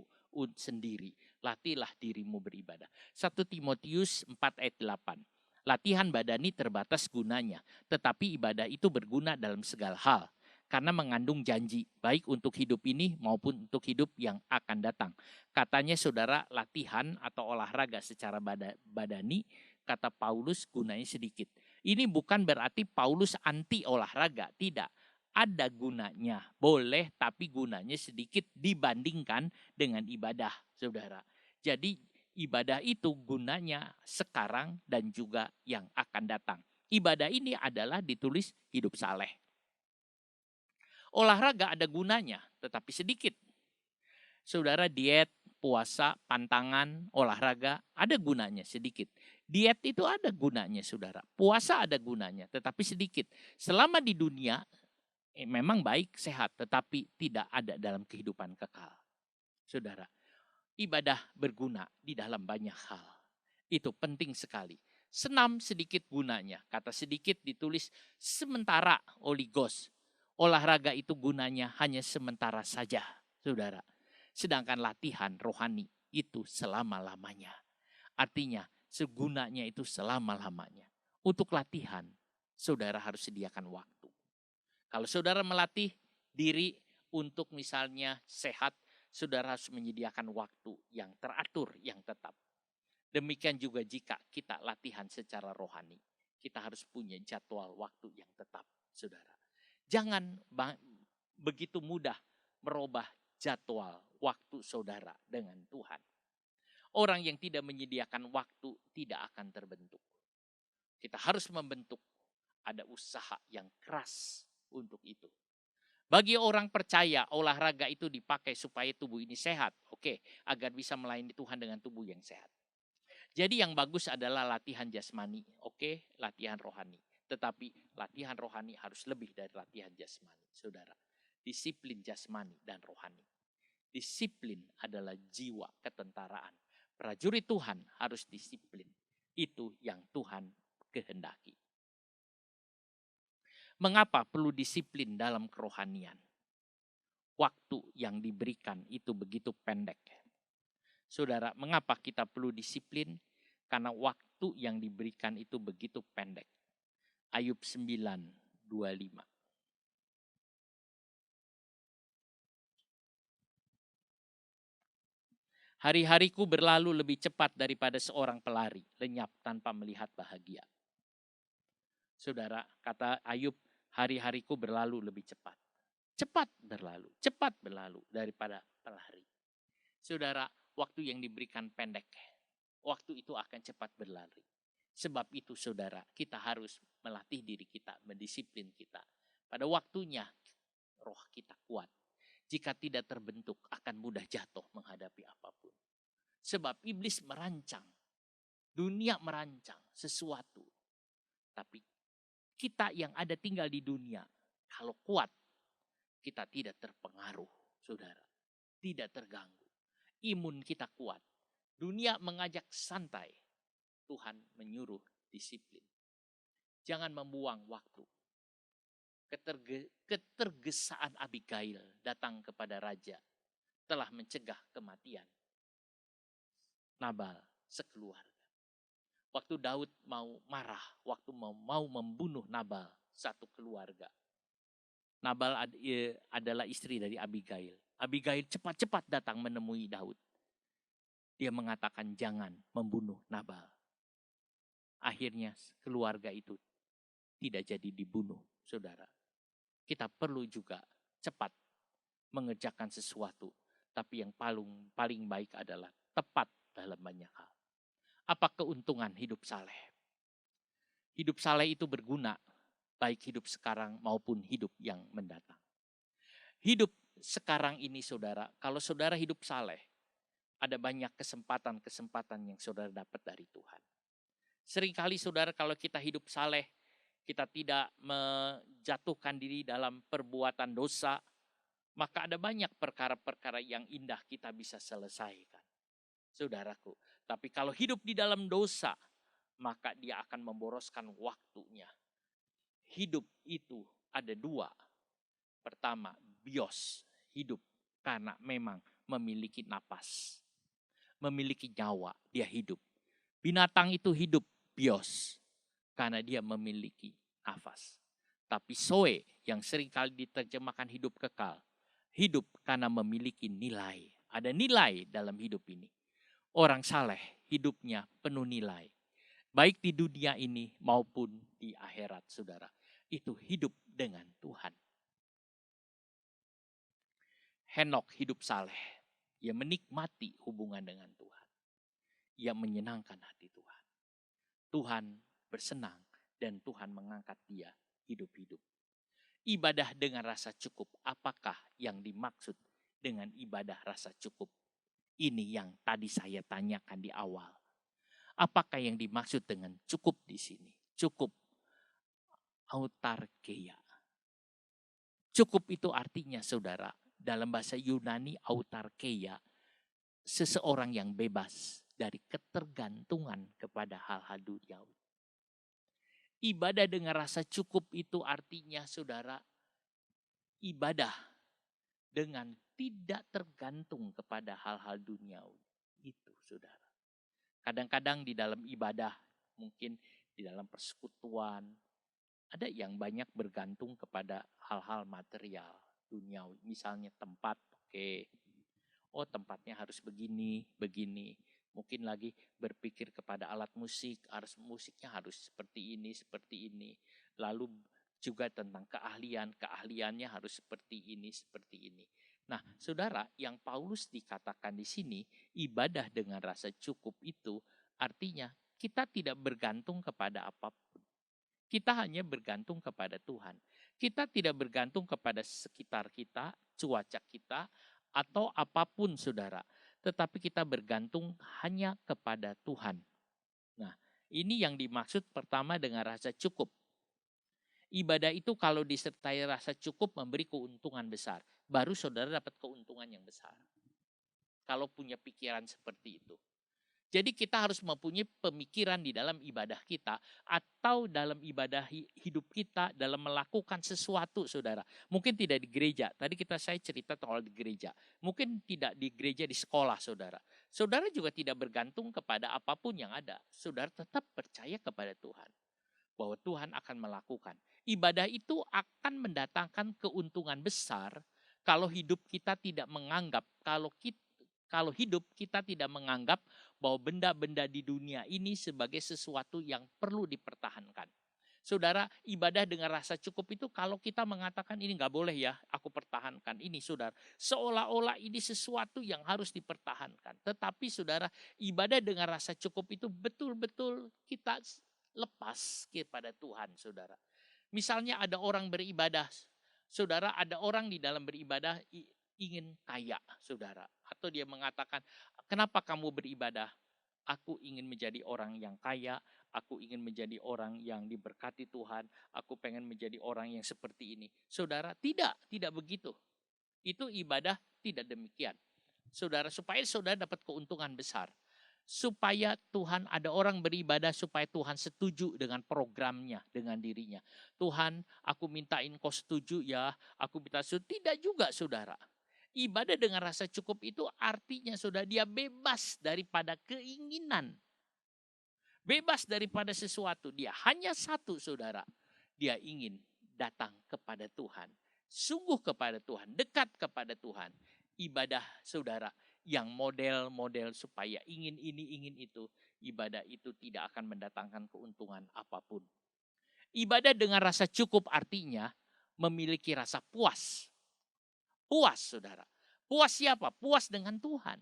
sendiri. Latihlah dirimu beribadah. 1 Timotius 4 ayat 8. Latihan badani terbatas gunanya, tetapi ibadah itu berguna dalam segala hal. Karena mengandung janji, baik untuk hidup ini maupun untuk hidup yang akan datang. Katanya, saudara, latihan atau olahraga secara badani, kata Paulus, gunanya sedikit. Ini bukan berarti Paulus anti olahraga, tidak. Ada gunanya, boleh, tapi gunanya sedikit dibandingkan dengan ibadah, saudara. Jadi ibadah itu gunanya sekarang dan juga yang akan datang. Ibadah ini adalah ditulis hidup saleh. Olahraga ada gunanya, tetapi sedikit. Saudara, diet, puasa, pantangan, olahraga ada gunanya sedikit. Diet itu ada gunanya, saudara. Puasa ada gunanya, tetapi sedikit. Selama di dunia, memang baik, sehat, tetapi tidak ada dalam kehidupan kekal. Saudara, ibadah berguna di dalam banyak hal. Itu penting sekali. Senam sedikit gunanya. Kata sedikit ditulis sementara, oligos. Olahraga itu gunanya hanya sementara saja, saudara. Sedangkan latihan rohani itu selama-lamanya. Artinya, segunanya itu selama-lamanya. Untuk latihan, saudara harus sediakan waktu. Kalau saudara melatih diri untuk misalnya sehat, saudara harus menyediakan waktu yang teratur, yang tetap. Demikian juga jika kita latihan secara rohani. Kita harus punya jadwal waktu yang tetap, saudara. Jangan begitu mudah merubah jadwal waktu saudara dengan Tuhan. Orang yang tidak menyediakan waktu tidak akan terbentuk. Kita harus membentuk, ada usaha yang keras untuk itu. Bagi orang percaya, olahraga itu dipakai supaya tubuh ini sehat. Oke, agar bisa melayani Tuhan dengan tubuh yang sehat. Jadi yang bagus adalah latihan jasmani. Oke, latihan rohani. Tetapi latihan rohani harus lebih dari latihan jasmani, saudara. Disiplin jasmani dan rohani. Disiplin adalah jiwa ketentaraan. Prajurit Tuhan harus disiplin. Itu yang Tuhan kehendaki. Mengapa perlu disiplin dalam kerohanian? Waktu yang diberikan itu begitu pendek. Saudara, mengapa kita perlu disiplin? Karena waktu yang diberikan itu begitu pendek. Ayub 9:25. Hari-hariku berlalu lebih cepat daripada seorang pelari, lenyap tanpa melihat bahagia. Saudara, kata Ayub, hari-hariku berlalu lebih cepat. Cepat berlalu daripada pelari. Saudara, waktu yang diberikan pendek, waktu itu akan cepat berlari. Sebab itu saudara, kita harus melatih diri kita, mendisiplin kita. Pada waktunya, roh kita kuat. Jika tidak terbentuk, akan mudah jatuh menghadapi apapun. Sebab iblis merancang, dunia merancang sesuatu. Tapi kita yang ada tinggal di dunia, kalau kuat, kita tidak terpengaruh, saudara. Tidak terganggu. Imun kita kuat. Dunia mengajak santai. Tuhan menyuruh disiplin. Jangan membuang waktu. Ketergesaan Abigail datang kepada raja telah mencegah kematian Nabal sekeluarga. Waktu Daud mau marah, waktu mau membunuh Nabal satu keluarga. Nabal adalah istri dari Abigail. Abigail cepat-cepat datang menemui Daud. Dia mengatakan jangan membunuh Nabal. Akhirnya keluarga itu tidak jadi dibunuh, saudara. Kita perlu juga cepat mengerjakan sesuatu. Tapi yang paling baik adalah tepat dalam banyak hal. Apa keuntungan hidup saleh? Hidup saleh itu berguna, baik hidup sekarang maupun hidup yang mendatang. Hidup sekarang ini saudara, kalau saudara hidup saleh, ada banyak kesempatan-kesempatan yang saudara dapat dari Tuhan. Seringkali saudara kalau kita hidup saleh, kita tidak menjatuhkan diri dalam perbuatan dosa, maka ada banyak perkara-perkara yang indah kita bisa selesaikan. Saudaraku, tapi kalau hidup di dalam dosa, maka dia akan memboroskan waktunya. Hidup itu ada dua. Pertama, bios, hidup karena memang memiliki napas. Memiliki nyawa, dia hidup. Binatang itu hidup, bios, karena dia memiliki nafas. Tapi zoe yang seringkali diterjemahkan hidup kekal, hidup karena memiliki nilai. Ada nilai dalam hidup ini. Orang saleh hidupnya penuh nilai. Baik di dunia ini maupun di akhirat, saudara. Itu hidup dengan Tuhan. Henok hidup saleh. Ia menikmati hubungan dengan Tuhan. Ia menyenangkan hati Tuhan. Tuhan bersenang dan Tuhan mengangkat dia hidup-hidup. Ibadah dengan rasa cukup. Apakah yang dimaksud dengan ibadah rasa cukup? Ini yang tadi saya tanyakan di awal. Apakah yang dimaksud dengan cukup di sini? Cukup autarkeia. Cukup itu artinya saudara, dalam bahasa Yunani autarkeia, seseorang yang bebas dari ketergantungan kepada hal-hal duniawi. Ibadah dengan rasa cukup itu artinya saudara, ibadah dengan tidak tergantung kepada hal-hal duniawi. Itu saudara. Kadang-kadang di dalam ibadah, mungkin di dalam persekutuan, ada yang banyak bergantung kepada hal-hal material, duniawi. Misalnya tempat, oke. Oh tempatnya harus begini, begini. Mungkin lagi berpikir kepada alat musik, musiknya harus seperti ini. Lalu juga tentang keahliannya harus seperti ini. Nah, saudara, yang Paulus dikatakan di sini, ibadah dengan rasa cukup itu artinya kita tidak bergantung kepada apapun. Kita hanya bergantung kepada Tuhan. Kita tidak bergantung kepada sekitar kita, cuaca kita, atau apapun saudara. Tetapi kita bergantung hanya kepada Tuhan. Nah, ini yang dimaksud pertama dengan rasa cukup. Ibadah itu kalau disertai rasa cukup memberi keuntungan besar. Baru saudara dapat keuntungan yang besar. Kalau punya pikiran seperti itu. Jadi kita harus mempunyai pemikiran di dalam ibadah kita atau dalam ibadah hidup kita dalam melakukan sesuatu saudara. Mungkin tidak di gereja. Tadi saya cerita soal di gereja. Mungkin tidak di gereja, di sekolah saudara. Saudara juga tidak bergantung kepada apapun yang ada. Saudara tetap percaya kepada Tuhan. Bahwa Tuhan akan melakukan. Ibadah itu akan mendatangkan keuntungan besar kalau hidup kita tidak menganggap kalau hidup kita tidak menganggap bahwa benda-benda di dunia ini sebagai sesuatu yang perlu dipertahankan. Saudara, ibadah dengan rasa cukup itu kalau kita mengatakan ini nggak boleh ya, aku pertahankan ini, saudara. Seolah-olah ini sesuatu yang harus dipertahankan. Tetapi saudara, ibadah dengan rasa cukup itu betul-betul kita lepas kepada Tuhan, saudara. Misalnya ada orang beribadah, saudara, ada orang di dalam beribadah ingin kaya, saudara. Atau dia mengatakan, kenapa kamu beribadah? Aku ingin menjadi orang yang kaya, aku ingin menjadi orang yang diberkati Tuhan, aku pengen menjadi orang yang seperti ini. Saudara, tidak begitu. Itu ibadah tidak demikian. Saudara, supaya saudara dapat keuntungan besar. Supaya Tuhan, ada orang beribadah supaya Tuhan setuju dengan programnya, dengan dirinya. Tuhan, aku mintain kau setuju ya, aku minta setuju. Tidak juga, saudara. Ibadah dengan rasa cukup itu artinya saudara, dia bebas daripada keinginan. Bebas daripada sesuatu. Dia hanya satu, saudara. Dia ingin datang kepada Tuhan. Sungguh kepada Tuhan. Dekat kepada Tuhan. Ibadah, saudara, yang model-model supaya ingin ini, ingin itu. Ibadah itu tidak akan mendatangkan keuntungan apapun. Ibadah dengan rasa cukup artinya memiliki rasa puas. Puas, saudara. Puas siapa? Puas dengan Tuhan.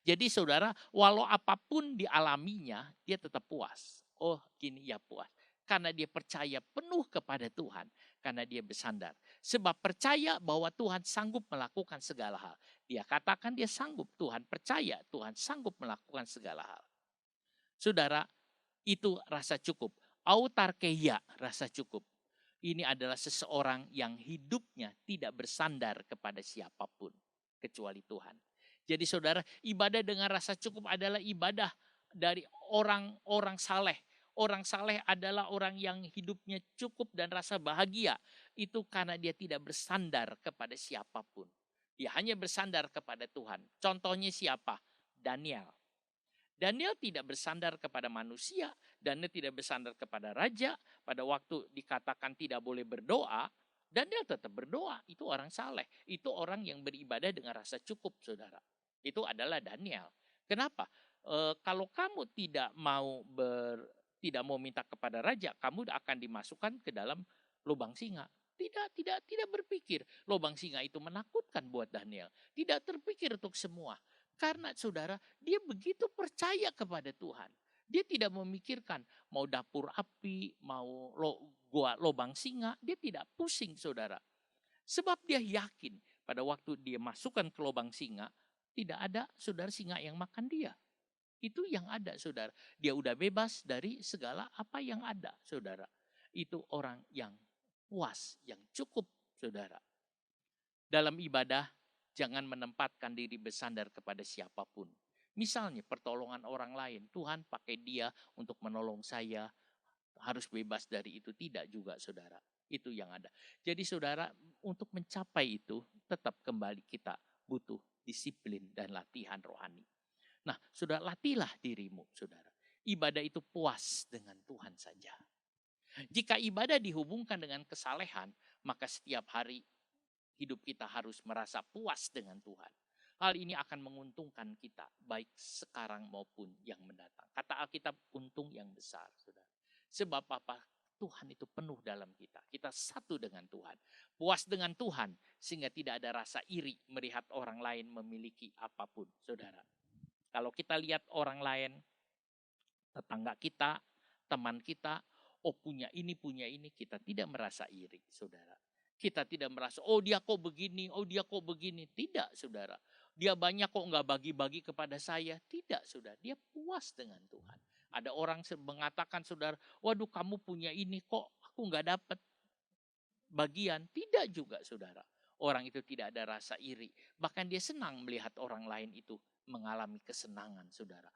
Jadi saudara, walau apapun dialaminya, dia tetap puas. Oh, gini ya puas. Karena dia percaya penuh kepada Tuhan. Karena dia bersandar. Sebab percaya bahwa Tuhan sanggup melakukan segala hal. Dia katakan dia sanggup. Tuhan percaya Tuhan sanggup melakukan segala hal. Saudara, itu rasa cukup. Autarkeia, rasa cukup. Ini adalah seseorang yang hidupnya tidak bersandar kepada siapapun kecuali Tuhan. Jadi saudara, ibadah dengan rasa cukup adalah ibadah dari orang-orang saleh. Orang saleh adalah orang yang hidupnya cukup dan rasa bahagia. Itu karena dia tidak bersandar kepada siapapun. Dia hanya bersandar kepada Tuhan. Contohnya siapa? Daniel. Daniel tidak bersandar kepada manusia, Daniel tidak bersandar kepada raja. Pada waktu dikatakan tidak boleh berdoa, Daniel tetap berdoa. Itu orang saleh, itu orang yang beribadah dengan rasa cukup, saudara. Itu adalah Daniel. Kenapa? Kalau kamu tidak mau minta kepada raja, kamu akan dimasukkan ke dalam lubang singa. Tidak berpikir lubang singa itu menakutkan buat Daniel. Tidak terpikir untuk semua. Karena saudara, dia begitu percaya kepada Tuhan. Dia tidak memikirkan mau dapur api, mau gua lubang singa. Dia tidak pusing, saudara. Sebab dia yakin pada waktu dia masukkan ke lubang singa, tidak ada, saudara, singa yang makan dia. Itu yang ada, saudara. Dia udah bebas dari segala apa yang ada, saudara. Itu orang yang puas, yang cukup, saudara. Dalam ibadah, jangan menempatkan diri bersandar kepada siapapun. Misalnya pertolongan orang lain. Tuhan pakai dia untuk menolong saya. Harus bebas dari itu. Tidak juga, saudara. Itu yang ada. Jadi saudara, untuk mencapai itu tetap kembali kita butuh disiplin dan latihan rohani. Nah, saudara, latihlah dirimu, saudara. Ibadah itu puas dengan Tuhan saja. Jika ibadah dihubungkan dengan kesalehan, maka setiap hari hidup kita harus merasa puas dengan Tuhan. Hal ini akan menguntungkan kita, baik sekarang maupun yang mendatang. Kata Alkitab, untung yang besar, saudara. Sebab apa? Tuhan itu penuh dalam kita. Kita satu dengan Tuhan. Puas dengan Tuhan, sehingga tidak ada rasa iri melihat orang lain memiliki apapun, saudara. Kalau kita lihat orang lain, tetangga kita, teman kita, oh punya ini, kita tidak merasa iri, saudara. Kita tidak merasa, oh dia kok begini, oh dia kok begini. Tidak, saudara. Dia banyak kok nggak bagi-bagi kepada saya. Tidak, saudara. Dia puas dengan Tuhan. Ada orang mengatakan, saudara, waduh kamu punya ini kok aku nggak dapat bagian. Tidak juga, saudara. Orang itu tidak ada rasa iri. Bahkan dia senang melihat orang lain itu mengalami kesenangan, saudara.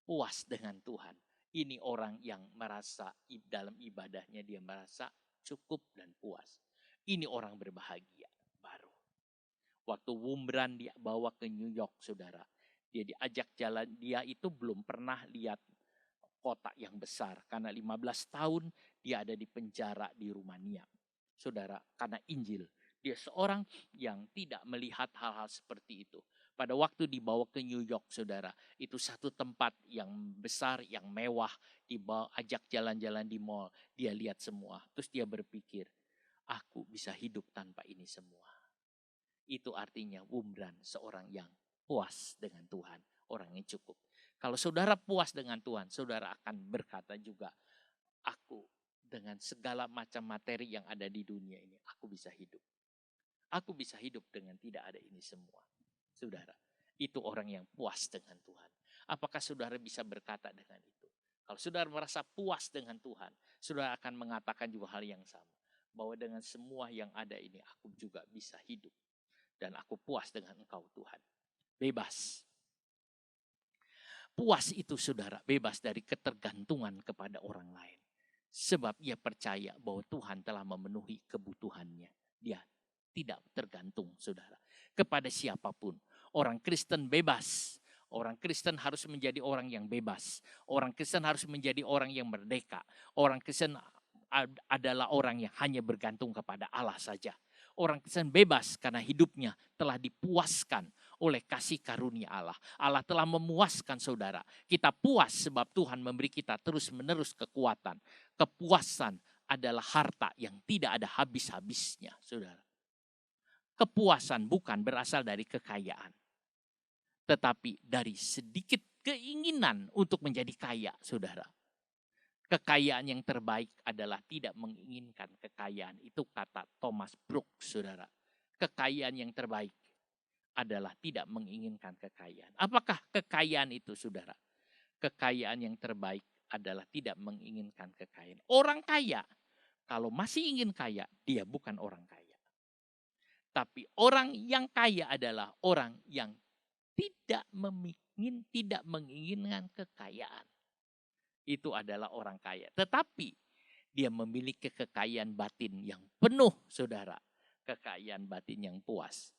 Puas dengan Tuhan. Ini orang yang merasa dalam ibadahnya dia merasa cukup dan puas. Ini orang berbahagia baru. Waktu Wurmbrand dia bawa ke New York, saudara. Dia diajak jalan, dia itu belum pernah lihat kota yang besar. Karena 15 tahun dia ada di penjara di Rumania. Saudara, karena Injil. Dia seorang yang tidak melihat hal-hal seperti itu. Pada waktu dibawa ke New York, saudara, itu satu tempat yang besar, yang mewah, dibawa ajak jalan-jalan di mall, dia lihat semua. Terus dia berpikir, aku bisa hidup tanpa ini semua. Itu artinya Wurmbrand, seorang yang puas dengan Tuhan, orang yang cukup. Kalau saudara puas dengan Tuhan, saudara akan berkata juga, aku dengan segala macam materi yang ada di dunia ini, aku bisa hidup. Aku bisa hidup dengan tidak ada ini semua. Saudara, itu orang yang puas dengan Tuhan. Apakah saudara bisa berkata dengan itu? Kalau saudara merasa puas dengan Tuhan, saudara akan mengatakan juga hal yang sama. Bahwa dengan semua yang ada ini, aku juga bisa hidup. Dan aku puas dengan Engkau Tuhan. Bebas. Puas itu saudara, bebas dari ketergantungan kepada orang lain. Sebab ia percaya bahwa Tuhan telah memenuhi kebutuhannya. Dia tidak tergantung, saudara, kepada siapapun. Orang Kristen bebas. Orang Kristen harus menjadi orang yang bebas. Orang Kristen harus menjadi orang yang merdeka. Orang Kristen adalah orang yang hanya bergantung kepada Allah saja. Orang Kristen bebas karena hidupnya telah dipuaskan oleh kasih karunia Allah. Allah telah memuaskan saudara. Kita puas sebab Tuhan memberi kita terus-menerus kekuatan. Kepuasan adalah harta yang tidak ada habis-habisnya, saudara. Kepuasan bukan berasal dari kekayaan, tetapi dari sedikit keinginan untuk menjadi kaya, saudara. Kekayaan yang terbaik adalah tidak menginginkan kekayaan. Itu kata Thomas Brooks, saudara. Kekayaan yang terbaik adalah tidak menginginkan kekayaan. Apakah kekayaan itu, saudara? Kekayaan yang terbaik adalah tidak menginginkan kekayaan. Orang kaya, kalau masih ingin kaya, dia bukan orang kaya. Tapi orang yang kaya adalah orang yang tidak menginginkan kekayaan. Itu adalah orang kaya. Tetapi dia memiliki kekayaan batin yang penuh, saudara. Kekayaan batin yang puas.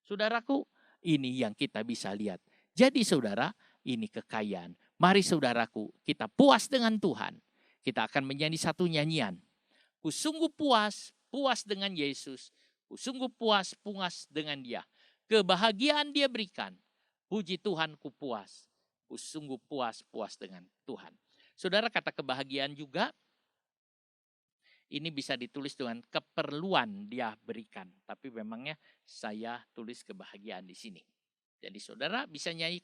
Saudaraku, ini yang kita bisa lihat. Jadi saudara, ini kekayaan. Mari saudaraku, kita puas dengan Tuhan. Kita akan menyanyi satu nyanyian. Ku sungguh puas, puas dengan Yesus. Ku sungguh puas, puas dengan Dia. Kebahagiaan Dia berikan. Puji Tuhan, ku puas. Ku sungguh puas, puas dengan Tuhan. Saudara, kata kebahagiaan juga, ini bisa ditulis dengan keperluan Dia berikan. Tapi memangnya saya tulis kebahagiaan di sini. Jadi saudara bisa nyanyi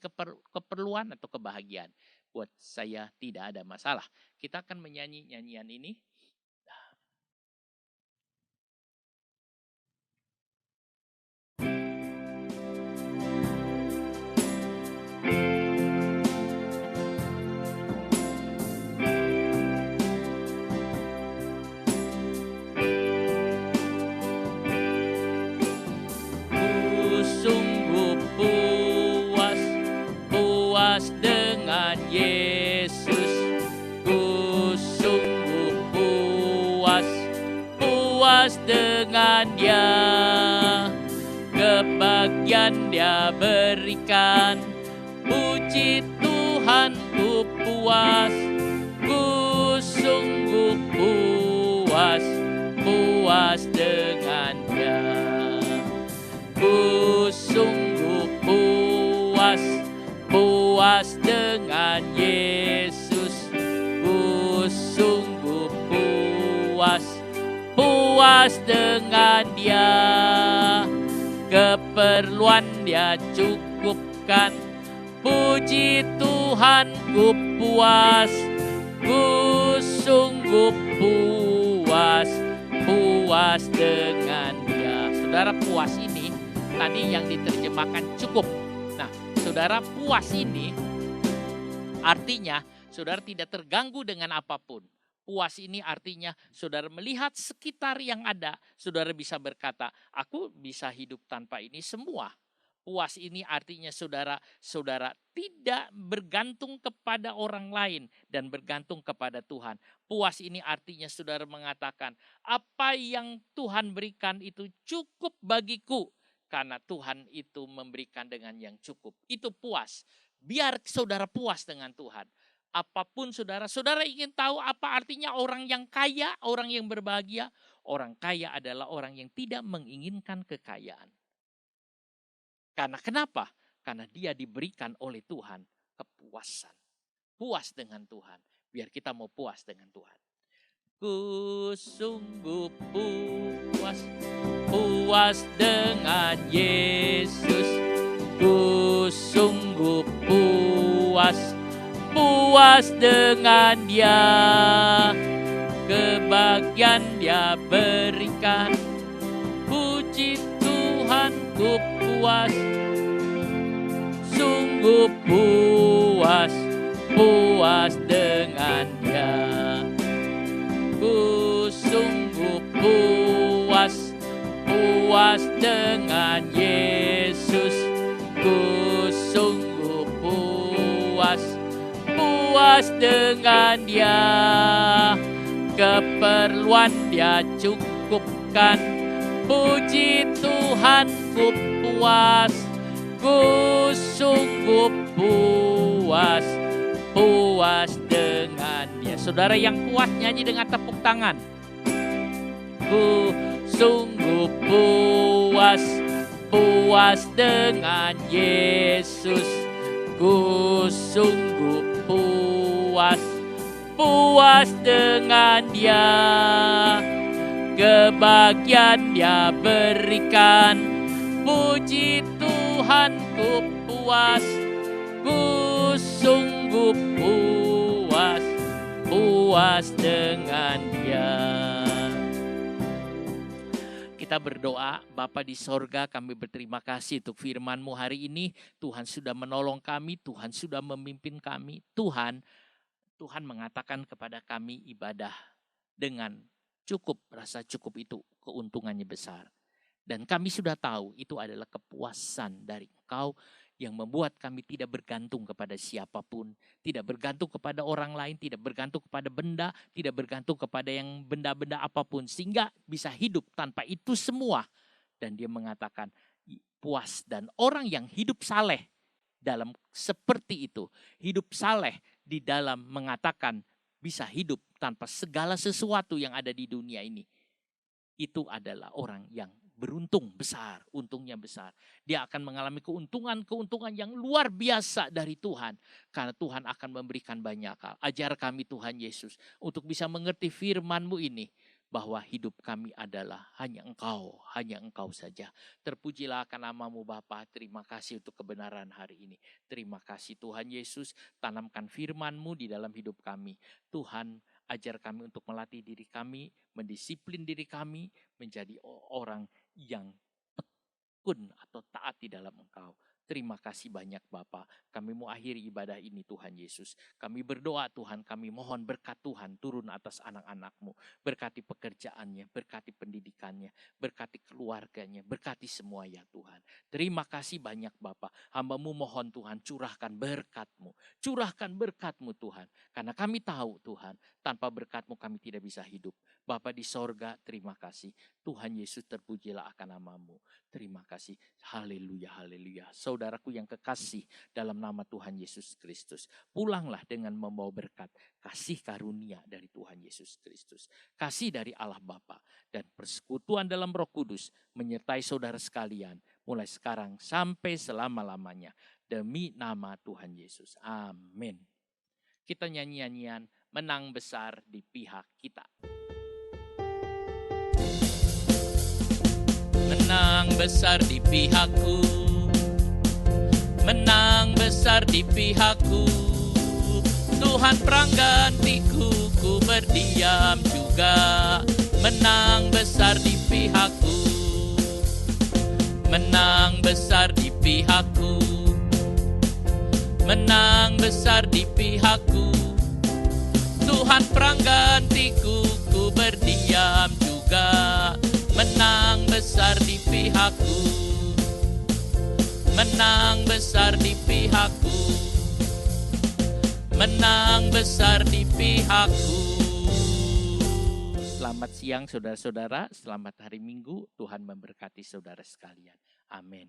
keperluan atau kebahagiaan. Buat saya tidak ada masalah. Kita akan menyanyi nyanyian ini. Dengan Yesus, ku sungguh puas, puas dengan Dia. Kebahagiaan Dia berikan, puji Tuhan, ku puas, ku sungguh puas, puas dengan Dia. Ku sungguh puas, puas dengan Yesus, ku sungguh puas, puas dengan Dia. Keperluan Dia cukupkan, puji Tuhan, ku puas, ku sungguh puas, puas dengan Dia. Saudara, puas ini tadi yang diterjemahkan cukup. Nah, saudara, puas ini artinya saudara tidak terganggu dengan apapun. Puas ini artinya saudara melihat sekitar yang ada, saudara bisa berkata, aku bisa hidup tanpa ini semua. Puas ini artinya saudara tidak bergantung kepada orang lain dan bergantung kepada Tuhan. Puas ini artinya saudara mengatakan, apa yang Tuhan berikan itu cukup bagiku. Karena Tuhan itu memberikan dengan yang cukup. Itu puas. Biar saudara puas dengan Tuhan. Apapun saudara ingin tahu apa artinya orang yang kaya, orang yang berbahagia. Orang kaya adalah orang yang tidak menginginkan kekayaan. Karena kenapa? Karena dia diberikan oleh Tuhan kepuasan. Puas dengan Tuhan. Biar kita mau puas dengan Tuhan. Ku sungguh puas, puas dengan Yesus. Ku sungguh puas, puas dengan Dia. Kebahagiaan Dia berikan. Puji Tuhan, ku puas, sungguh puas, puas dengan Dia. Ku sungguh puas, puas dengan Yesus. Ku sungguh puas, puas dengan Dia. Keperluan Dia cukupkan. Puji Tuhan, ku puas, ku sungguh puas, puas dengan Dia. Saudara yang puas nyanyi dengan tepuk tangan. Ku sungguh puas, puas dengan Yesus. Ku sungguh puas, puas dengan Dia. Kebahagiaan Dia berikan. Puji Tuhan, ku puas, ku sungguh puas, puas dengan Dia. Kita berdoa, Bapa di sorga, kami berterima kasih untuk firman-Mu hari ini. Tuhan sudah menolong kami, Tuhan sudah memimpin kami. Tuhan mengatakan kepada kami ibadah dengan cukup, rasa cukup itu keuntungannya besar. Dan kami sudah tahu itu adalah kepuasan dari Engkau yang membuat kami tidak bergantung kepada siapapun, tidak bergantung kepada orang lain, tidak bergantung kepada benda, tidak bergantung kepada yang benda-benda apapun, sehingga bisa hidup tanpa itu semua. Dan Dia mengatakan puas, dan orang yang hidup saleh dalam seperti itu, hidup saleh di dalam mengatakan bisa hidup tanpa segala sesuatu yang ada di dunia ini, itu adalah orang yang beruntung besar, untungnya besar. Dia akan mengalami keuntungan yang luar biasa dari Tuhan. Karena Tuhan akan memberikan banyak hal. Ajar kami Tuhan Yesus untuk bisa mengerti firman-Mu ini. Bahwa hidup kami adalah hanya Engkau saja. Terpujilah akan nama-Mu Bapa. Terima kasih untuk kebenaran hari ini. Terima kasih Tuhan Yesus, tanamkan firman-Mu di dalam hidup kami. Tuhan, ajar kami untuk melatih diri kami, mendisiplin diri kami, menjadi orang yang tekun atau taat di dalam Engkau. Terima kasih banyak Bapa. Kami mau akhiri ibadah ini Tuhan Yesus. Kami berdoa Tuhan, kami mohon berkat Tuhan turun atas anak-anak-Mu. Berkati pekerjaannya, berkati pendidikannya, berkati keluarganya, berkati semua ya Tuhan. Terima kasih banyak Bapa. Hamba-Mu mohon Tuhan, curahkan berkat-Mu. Curahkan berkat-Mu Tuhan. Karena kami tahu Tuhan, tanpa berkat-Mu kami tidak bisa hidup. Bapa di sorga, terima kasih. Tuhan Yesus, terpujilah akan nama-Mu. Terima kasih. Haleluya, haleluya. Saudaraku yang kekasih dalam nama Tuhan Yesus Kristus. Pulanglah dengan membawa berkat. Kasih karunia dari Tuhan Yesus Kristus. Kasih dari Allah Bapa. Dan persekutuan dalam Roh Kudus menyertai saudara sekalian. Mulai sekarang sampai selama-lamanya. Demi nama Tuhan Yesus. Amin. Kita nyanyi-nyanyian menang besar di pihak kita. Menang besar di pihakku, menang besar di pihakku. Tuhan peranggantiku, ku berdiam juga. Menang besar di pihakku, menang besar di pihakku, menang besar di pihakku. Tuhan peranggantiku, ku berdiam juga. Menang besar di pihakku, menang besar di pihakku, menang besar di pihakku. Selamat siang saudara-saudara, selamat hari Minggu. Tuhan memberkati saudara sekalian. Amin.